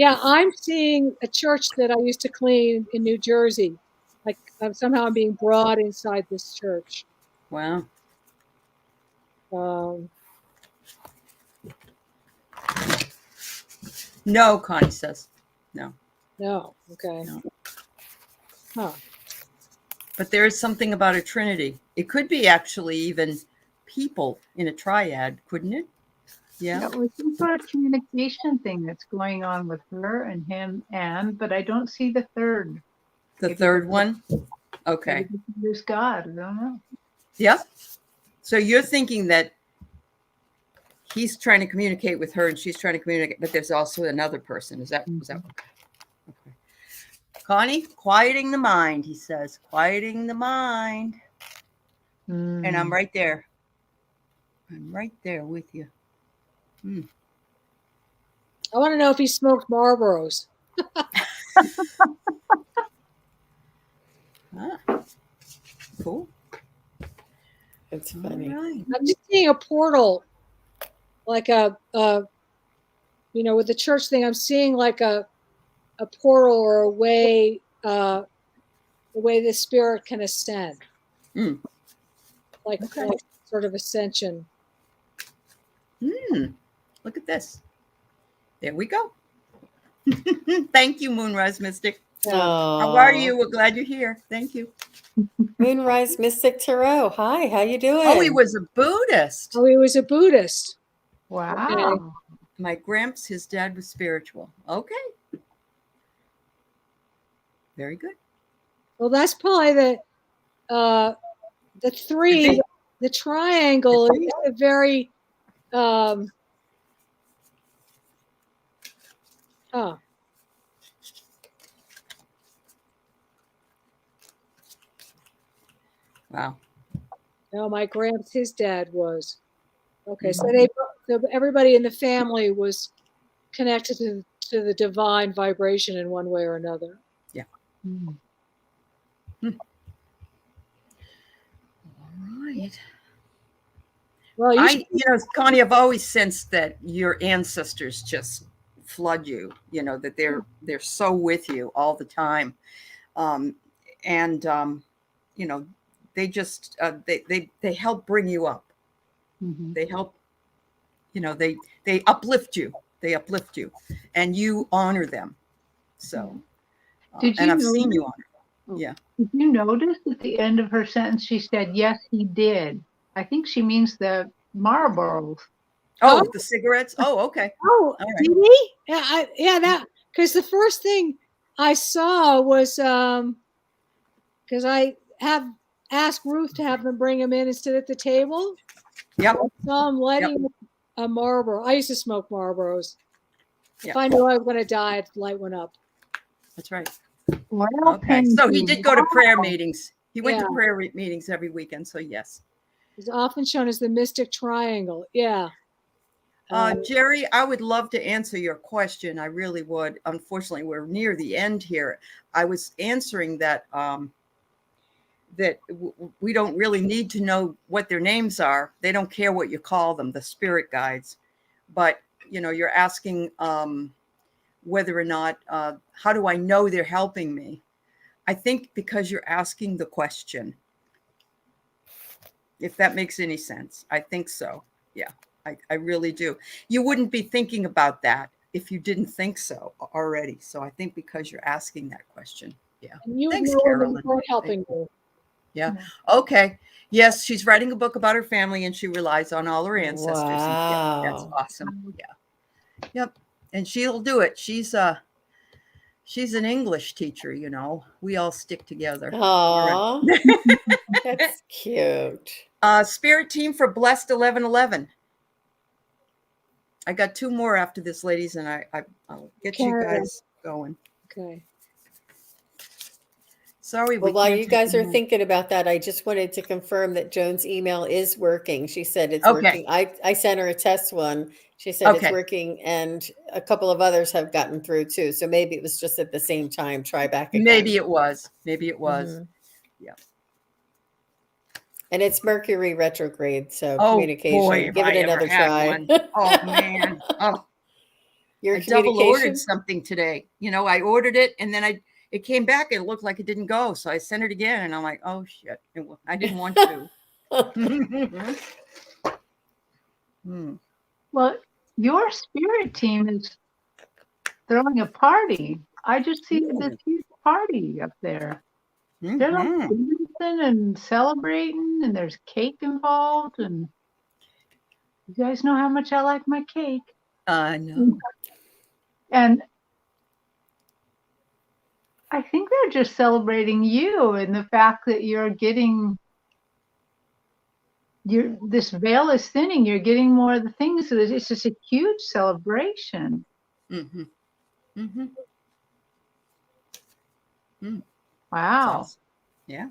Speaker 3: I'm seeing a church that I used to clean in New Jersey. Like somehow I'm being brought inside this church.
Speaker 1: Wow. No, Connie says. No.
Speaker 3: No. Okay.
Speaker 1: No.
Speaker 3: Huh.
Speaker 1: But there is something about a trinity. It could be actually even people in a triad, couldn't it? Yeah.
Speaker 4: It was some sort of communication thing that's going on with her and him, but I don't see the third.
Speaker 1: The third one? Okay.
Speaker 4: Maybe there's God. I don't know.
Speaker 1: Yep. So you're thinking that he's trying to communicate with her and she's trying to communicate, but there's also another person. Is that okay? Connie, quieting the mind, he says. Quieting the mind. And I'm right there. I'm right there with you.
Speaker 3: I want to know if he smoked Marlboros.
Speaker 1: Cool.
Speaker 2: It's funny.
Speaker 1: Right.
Speaker 3: I'm just seeing a portal, like with the church thing. I'm seeing like a portal or a way the way the spirit can ascend,
Speaker 1: Mm.
Speaker 3: like,
Speaker 1: Okay.
Speaker 3: like sort of ascension.
Speaker 1: Look at this. There we go. Thank you, Moonrise Mystic. How are you? We're glad you're here. Thank you.
Speaker 2: Moonrise Mystic Tarot. Hi, how you doing?
Speaker 1: Oh, he was a Buddhist.
Speaker 3: Oh, he was a Buddhist.
Speaker 4: Wow.
Speaker 1: My gramps, his dad was spiritual. Okay. Very good.
Speaker 3: Well, that's probably the three. The triangle is a very oh.
Speaker 1: Wow.
Speaker 3: No, my gramps, his dad was. Okay, so everybody in the family was connected to the divine vibration in one way or another.
Speaker 1: Yeah.
Speaker 4: Mm.
Speaker 1: All right.
Speaker 3: Well,
Speaker 1: Connie, I've always sensed that your ancestors just flood you, that they're so with you all the time. They just they help bring you up.
Speaker 4: Mhm.
Speaker 1: They help, they uplift you. They uplift you, and you honor them. So,
Speaker 4: Did
Speaker 1: and
Speaker 4: you
Speaker 1: I've seen
Speaker 4: notice-
Speaker 1: you honor them. Yeah.
Speaker 4: Did you notice at the end of her sentence she said, "Yes, he did"? I think she means the Marlboros.
Speaker 1: Oh, the cigarettes. Oh, okay.
Speaker 3: Oh,
Speaker 1: All right.
Speaker 3: did he? Yeah, that because the first thing I saw was because I have asked Ruth to have them bring him in and sit at the table.
Speaker 1: Yep.
Speaker 3: I saw him lighting a Marlboro. I used to smoke Marlboros.
Speaker 1: Yep.
Speaker 3: If I knew I was going to die, I'd light one up.
Speaker 1: That's right.
Speaker 4: Well,
Speaker 1: Okay. So he did go to prayer
Speaker 4: wow.
Speaker 1: meetings. He went
Speaker 3: Yeah.
Speaker 1: to prayer meetings every weekend. So yes.
Speaker 3: He's often shown as the mystic triangle. Yeah.
Speaker 1: Jerry, I would love to answer your question. I really would. Unfortunately, we're near the end here. I was answering that we don't really need to know what their names are. They don't care what you call them, the spirit guides. But you're asking whether or not how do I know they're helping me? I think because you're asking the question. If that makes any sense. I think so. Yeah. I really do. You wouldn't be thinking about that if you didn't think so already. So I think because you're asking that question. Yeah.
Speaker 3: And you
Speaker 1: Thanks,
Speaker 3: know when
Speaker 1: Carolyn.
Speaker 3: they weren't helping you.
Speaker 1: Yeah. Okay. Yes, she's writing a book about her family and she relies on all her ancestors.
Speaker 2: Wow.
Speaker 1: Yeah, that's awesome. Yeah. Yep. And she'll do it. She's an English teacher, We all stick together.
Speaker 2: Aw, that's cute.
Speaker 1: Spirit team for Blessed 1111. I got 2 more after this, ladies, and I'll get you guys going.
Speaker 3: Okay.
Speaker 1: Sorry.
Speaker 2: Well, while you guys are thinking about that, I just wanted to confirm that Joan's email is working. She said it's working. I sent her a test one. She said it's working, and a couple of others have gotten through too. So maybe it was just at the same time. Try back again.
Speaker 1: Maybe it was. Mm-hmm. Yeah.
Speaker 2: And it's Mercury retrograde, so
Speaker 1: communication.
Speaker 2: Boy, give it another try.
Speaker 1: Oh man. Oh.
Speaker 2: Your
Speaker 1: I double ordered something today. I ordered it and then it came back and it looked like it didn't go. So I sent it again and I'm like, oh shit. I didn't want to.
Speaker 4: Well, your spirit team is throwing a party. I just see this huge party up there. They're like dancing and celebrating, and there's cake involved. And you guys know how much I like my cake.
Speaker 1: I know.
Speaker 4: And I think they're just celebrating you and the fact that you're getting this veil is thinning. You're getting more of the things. So it's just a huge celebration.
Speaker 1: Mm-hmm. Mm-hmm.
Speaker 4: Wow.
Speaker 1: Awesome. Yeah.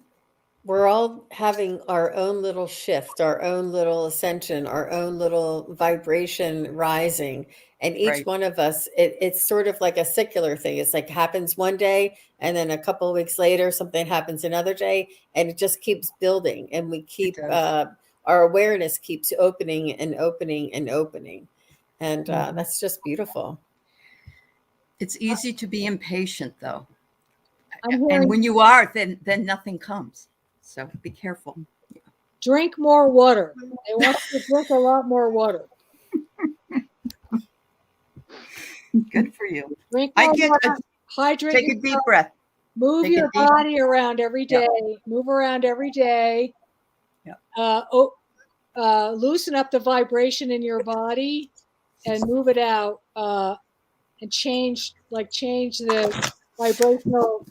Speaker 2: We're all having our own little shift, our own little ascension, our own little vibration rising. And each one of us, it's sort of like a secular thing. It's like happens one day, and then a couple of weeks later, something happens another day, and it just keeps building. And we keep our awareness keeps opening and opening and opening. And that's just beautiful.
Speaker 1: It's easy to be impatient, though.
Speaker 3: I'm
Speaker 1: And
Speaker 3: hearing
Speaker 1: when you are, then nothing comes. So be careful.
Speaker 3: drink more water. They want you to drink a lot more water.
Speaker 1: Good for you.
Speaker 3: Drink
Speaker 1: I
Speaker 3: more
Speaker 1: get
Speaker 3: water. Hydrate
Speaker 1: take a
Speaker 3: yourself.
Speaker 1: deep breath.
Speaker 3: Move
Speaker 1: Take a
Speaker 3: your
Speaker 1: deep-
Speaker 3: body around every
Speaker 1: Yeah.
Speaker 3: day. Move around every day.
Speaker 1: Yeah.
Speaker 3: Loosen up the vibration in your body and move it out. And change the vibrational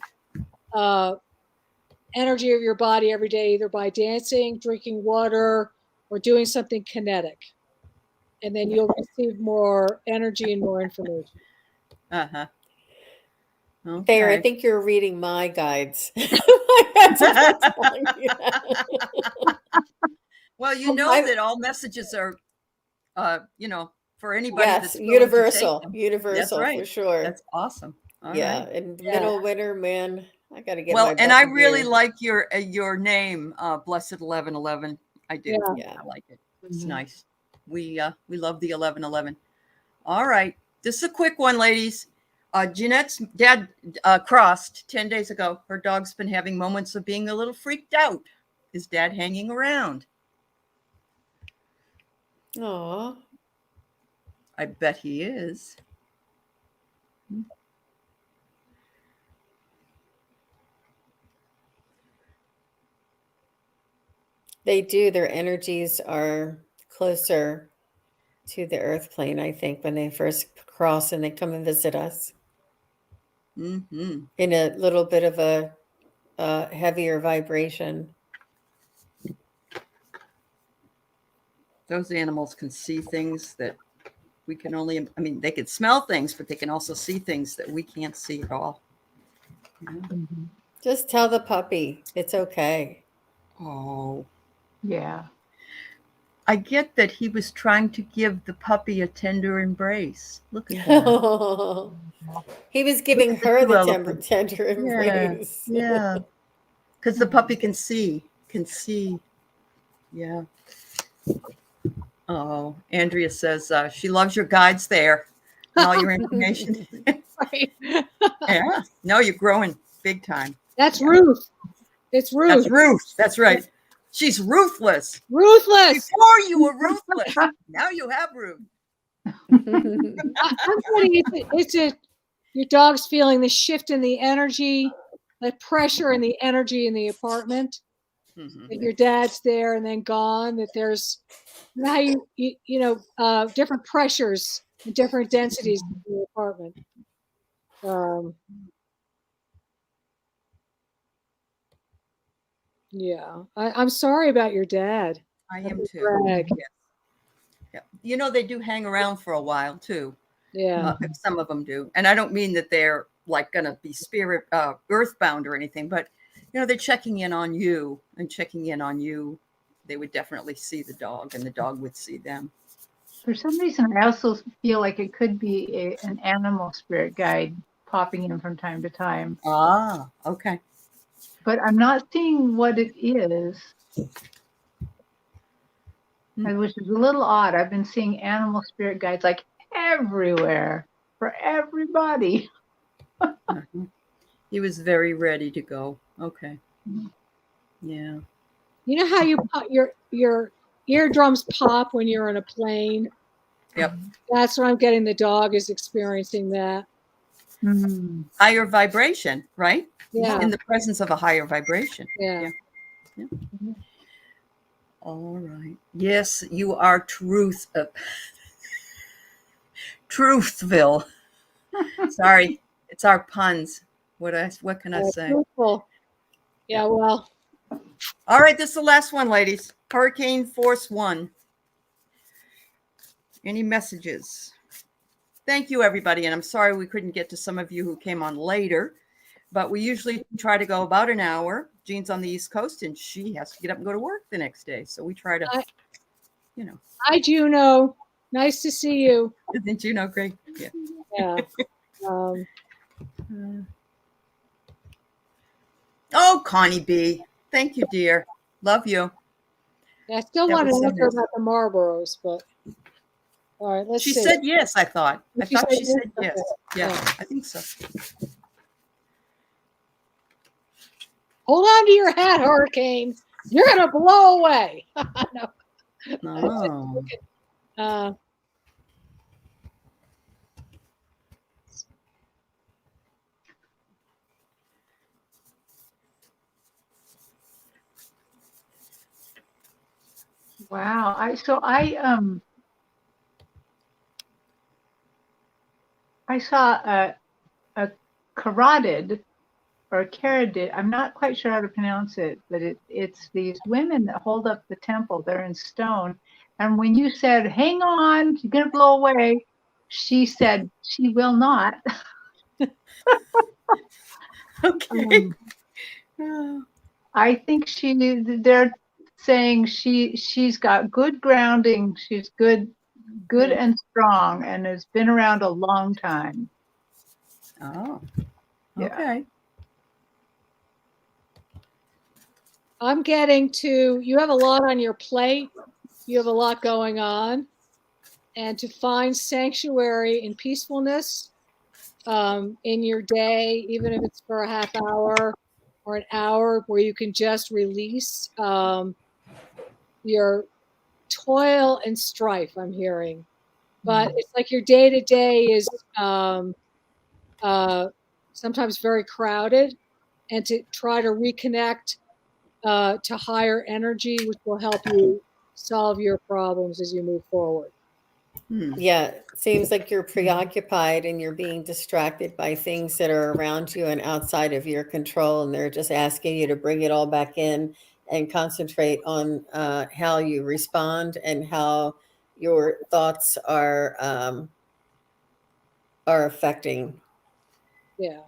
Speaker 3: energy of your body every day, either by dancing, drinking water, or doing something kinetic. And then you'll receive more energy and more information.
Speaker 1: Uh-huh. Okay.
Speaker 2: Thayer, I think you're reading my guides. That's what I'm telling you.
Speaker 1: Well, you know that all messages are, for anybody
Speaker 2: Yes,
Speaker 1: that's willing to take
Speaker 2: universal,
Speaker 1: them.
Speaker 2: universal
Speaker 1: That's right.
Speaker 2: for sure.
Speaker 1: That's awesome. All
Speaker 2: Yeah,
Speaker 1: right.
Speaker 2: in the
Speaker 3: Yeah.
Speaker 2: middle of winter, man, I got to get
Speaker 1: Well,
Speaker 2: my
Speaker 1: and
Speaker 2: butt
Speaker 1: I
Speaker 2: in
Speaker 1: really
Speaker 2: gear.
Speaker 1: like your name, Blessed 1111. I do.
Speaker 3: Yeah.
Speaker 2: Yeah.
Speaker 1: I like it. It's
Speaker 3: Mhm.
Speaker 1: nice. We love the 1111. All right. This is a quick one, ladies. Jeanette's dad crossed 10 days ago. Her dog's been having moments of being a little freaked out. Is dad hanging around?
Speaker 2: Aw.
Speaker 1: I bet he is.
Speaker 2: They do. Their energies are closer to the earth plane, I think, when they first cross and they come and visit us
Speaker 1: Mm-hmm.
Speaker 2: in a little bit of a heavier vibration.
Speaker 1: Those animals can see things that we can only, I mean, they can smell things, but they can also see things that we can't see at all. Yeah.
Speaker 4: Mm-hmm.
Speaker 2: Just tell the puppy it's okay.
Speaker 1: Oh,
Speaker 4: Yeah.
Speaker 1: I get that he was trying to give the puppy a tender embrace. Look at that.
Speaker 2: He was giving
Speaker 1: Look at the
Speaker 2: her
Speaker 1: two
Speaker 2: the
Speaker 1: elephants.
Speaker 2: tender embrace.
Speaker 1: Yeah. Because the puppy can see. Yeah. Oh, Andrea says she loves your guides there and all your information.
Speaker 3: Right.
Speaker 1: Yeah. No, you're growing big time.
Speaker 3: That's
Speaker 1: Yeah.
Speaker 3: Ruth. It's Ruth.
Speaker 1: That's Ruth. That's right. She's ruthless.
Speaker 3: Ruthless.
Speaker 1: Before you were ruthless. Now you have Ruth.
Speaker 3: I'm getting your dog's feeling the shift in the energy, the pressure and the energy in the apartment.
Speaker 1: Mhm.
Speaker 3: That your dad's there and then gone. That there's now different pressures and different densities in the apartment. Yeah, I'm sorry about your dad.
Speaker 1: I
Speaker 3: That's
Speaker 1: am
Speaker 3: a
Speaker 1: too.
Speaker 3: drag.
Speaker 1: Yes. Yeah. You know, they do hang around for a while too.
Speaker 3: Yeah.
Speaker 1: Some of them do. And I don't mean that they're like going to be spirit earthbound or anything, but they're checking in on you and checking in on you. They would definitely see the dog and the dog would see them.
Speaker 4: For some reason, I also feel like it could be an animal spirit guide popping in from time to time.
Speaker 1: Ah, okay.
Speaker 4: But I'm not seeing what it is, which is a little odd. I've been seeing animal spirit guides like everywhere for everybody.
Speaker 1: He was very ready to go. Okay. Yeah.
Speaker 3: You know how you pop your eardrums pop when you're in a plane?
Speaker 1: Yep.
Speaker 3: That's what I'm getting. The dog is experiencing that.
Speaker 4: Mm.
Speaker 1: Higher vibration, right?
Speaker 3: Yeah.
Speaker 1: In the presence of a higher vibration.
Speaker 3: Yeah.
Speaker 1: All right. Yes, you are Truthville. Sorry, it's our puns. What can I say?
Speaker 3: Truthful. Yeah, well.
Speaker 1: All right, this is the last one, ladies. Hurricane Force 1. Any messages? Thank you, everybody. And I'm sorry we couldn't get to some of you who came on later, but we usually try to go about an hour. Jean's on the East Coast and she has to get up and go to work the next day. So we try to,
Speaker 3: Hi, Juno. Nice to see you.
Speaker 1: Isn't Juno great? Yeah.
Speaker 3: Yeah.
Speaker 1: Oh, Connie B. Thank you, dear. Love you.
Speaker 3: I still
Speaker 1: That
Speaker 3: want to
Speaker 1: was so
Speaker 3: ask her
Speaker 1: nice.
Speaker 3: about the Marlboros, but all right, let's
Speaker 1: She
Speaker 3: see.
Speaker 1: said yes, I thought. I thought she said yes.
Speaker 3: Okay.
Speaker 1: Yeah,
Speaker 3: Yeah.
Speaker 1: I think so.
Speaker 3: hold on to your hat, hurricane. You're going to blow away. No.
Speaker 1: Oh.
Speaker 4: Wow. I saw a carotid or a carodid. I'm not quite sure how to pronounce it, but it's these women that hold up the temple. They're in stone. And when you said, hang on, you're going to blow away, she said, she will not.
Speaker 1: Okay.
Speaker 4: I think they're saying she's got good grounding. She's good and strong, and has been around a long time.
Speaker 1: Oh.
Speaker 4: Yeah.
Speaker 1: Okay.
Speaker 3: I'm getting to, you have a lot on your plate. You have a lot going on. And to find sanctuary and peacefulness in your day, even if it's for a half hour or an hour, where you can just release your toil and strife, I'm hearing. But it's like your day to day is sometimes very crowded, and to try to reconnect to higher energy, which will help you solve your problems as you move forward.
Speaker 2: Yeah, seems like you're preoccupied and you're being distracted by things that are around you and outside of your control, and they're just asking you to bring it all back in and concentrate on how you respond and how your thoughts are affecting.
Speaker 3: Yeah.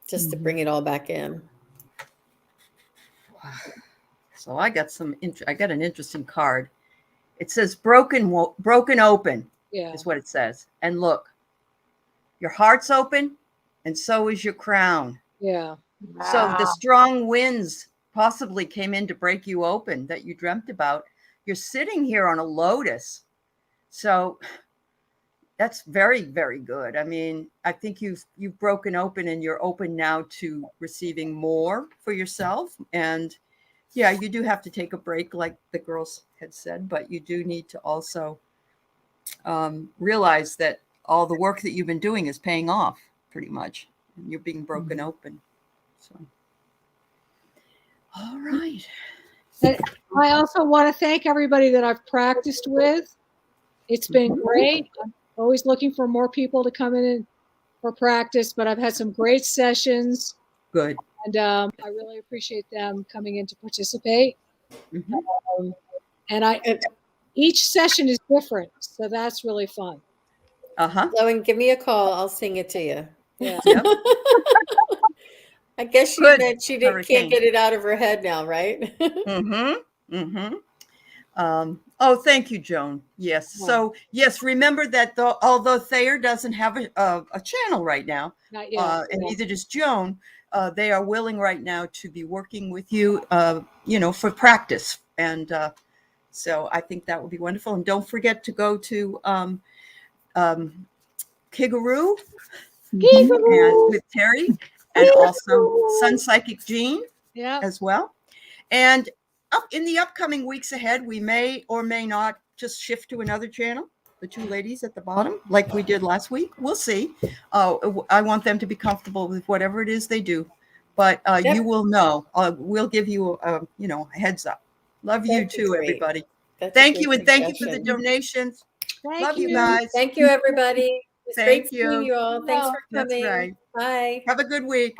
Speaker 2: Just to bring it all back in.
Speaker 1: So I got an interesting card. It says broken open.
Speaker 3: Yeah.
Speaker 1: Is what it says. And look, your heart's open, and so is your crown.
Speaker 3: Yeah.
Speaker 4: Wow.
Speaker 1: So the strong winds possibly came in to break you open that you dreamt about. You're sitting here on a lotus. So that's very, very good. I mean, I think you've broken open, and you're open now to receiving more for yourself. And yeah, you do have to take a break, like the girls had said, but you do need to also realize that all the work that you've been doing is paying off pretty much. And you're being broken open. So, all right.
Speaker 3: I also want to thank everybody that I've practiced with. It's been great. I'm always looking for more people to come in for practice, but I've had some great sessions.
Speaker 1: Good.
Speaker 3: And I really appreciate them coming in to participate. And each session is different, so that's really fun.
Speaker 2: Lowen, give me a call. I'll sing it to you.
Speaker 3: Yeah.
Speaker 1: Yep.
Speaker 2: I guess she meant she can't get it out of her head now, right?
Speaker 1: Oh, thank you, Joan. Yes.
Speaker 3: Yeah.
Speaker 1: So yes, remember that although Thayer doesn't have a channel right now,
Speaker 3: Not yet,
Speaker 1: and neither does Joan, they are willing right now to be working with you, for practice. And so I think that would be wonderful. And don't forget to go to Kigaroo and with Terri, and also Sun Psychic Jean as well. And up in the upcoming weeks ahead, we may or may not just shift to another channel, the two ladies at the bottom, like we did last week. We'll see. I want them to be comfortable with whatever it is they do, but you will know. We'll give you a heads up. Love you too, everybody. Thank you, and thank you for the donations. Love you guys.
Speaker 2: Thank you, everybody. It's great
Speaker 1: Thank you.
Speaker 2: seeing you all. Thanks for coming.
Speaker 1: That's right.
Speaker 2: Bye.
Speaker 1: Have a good week.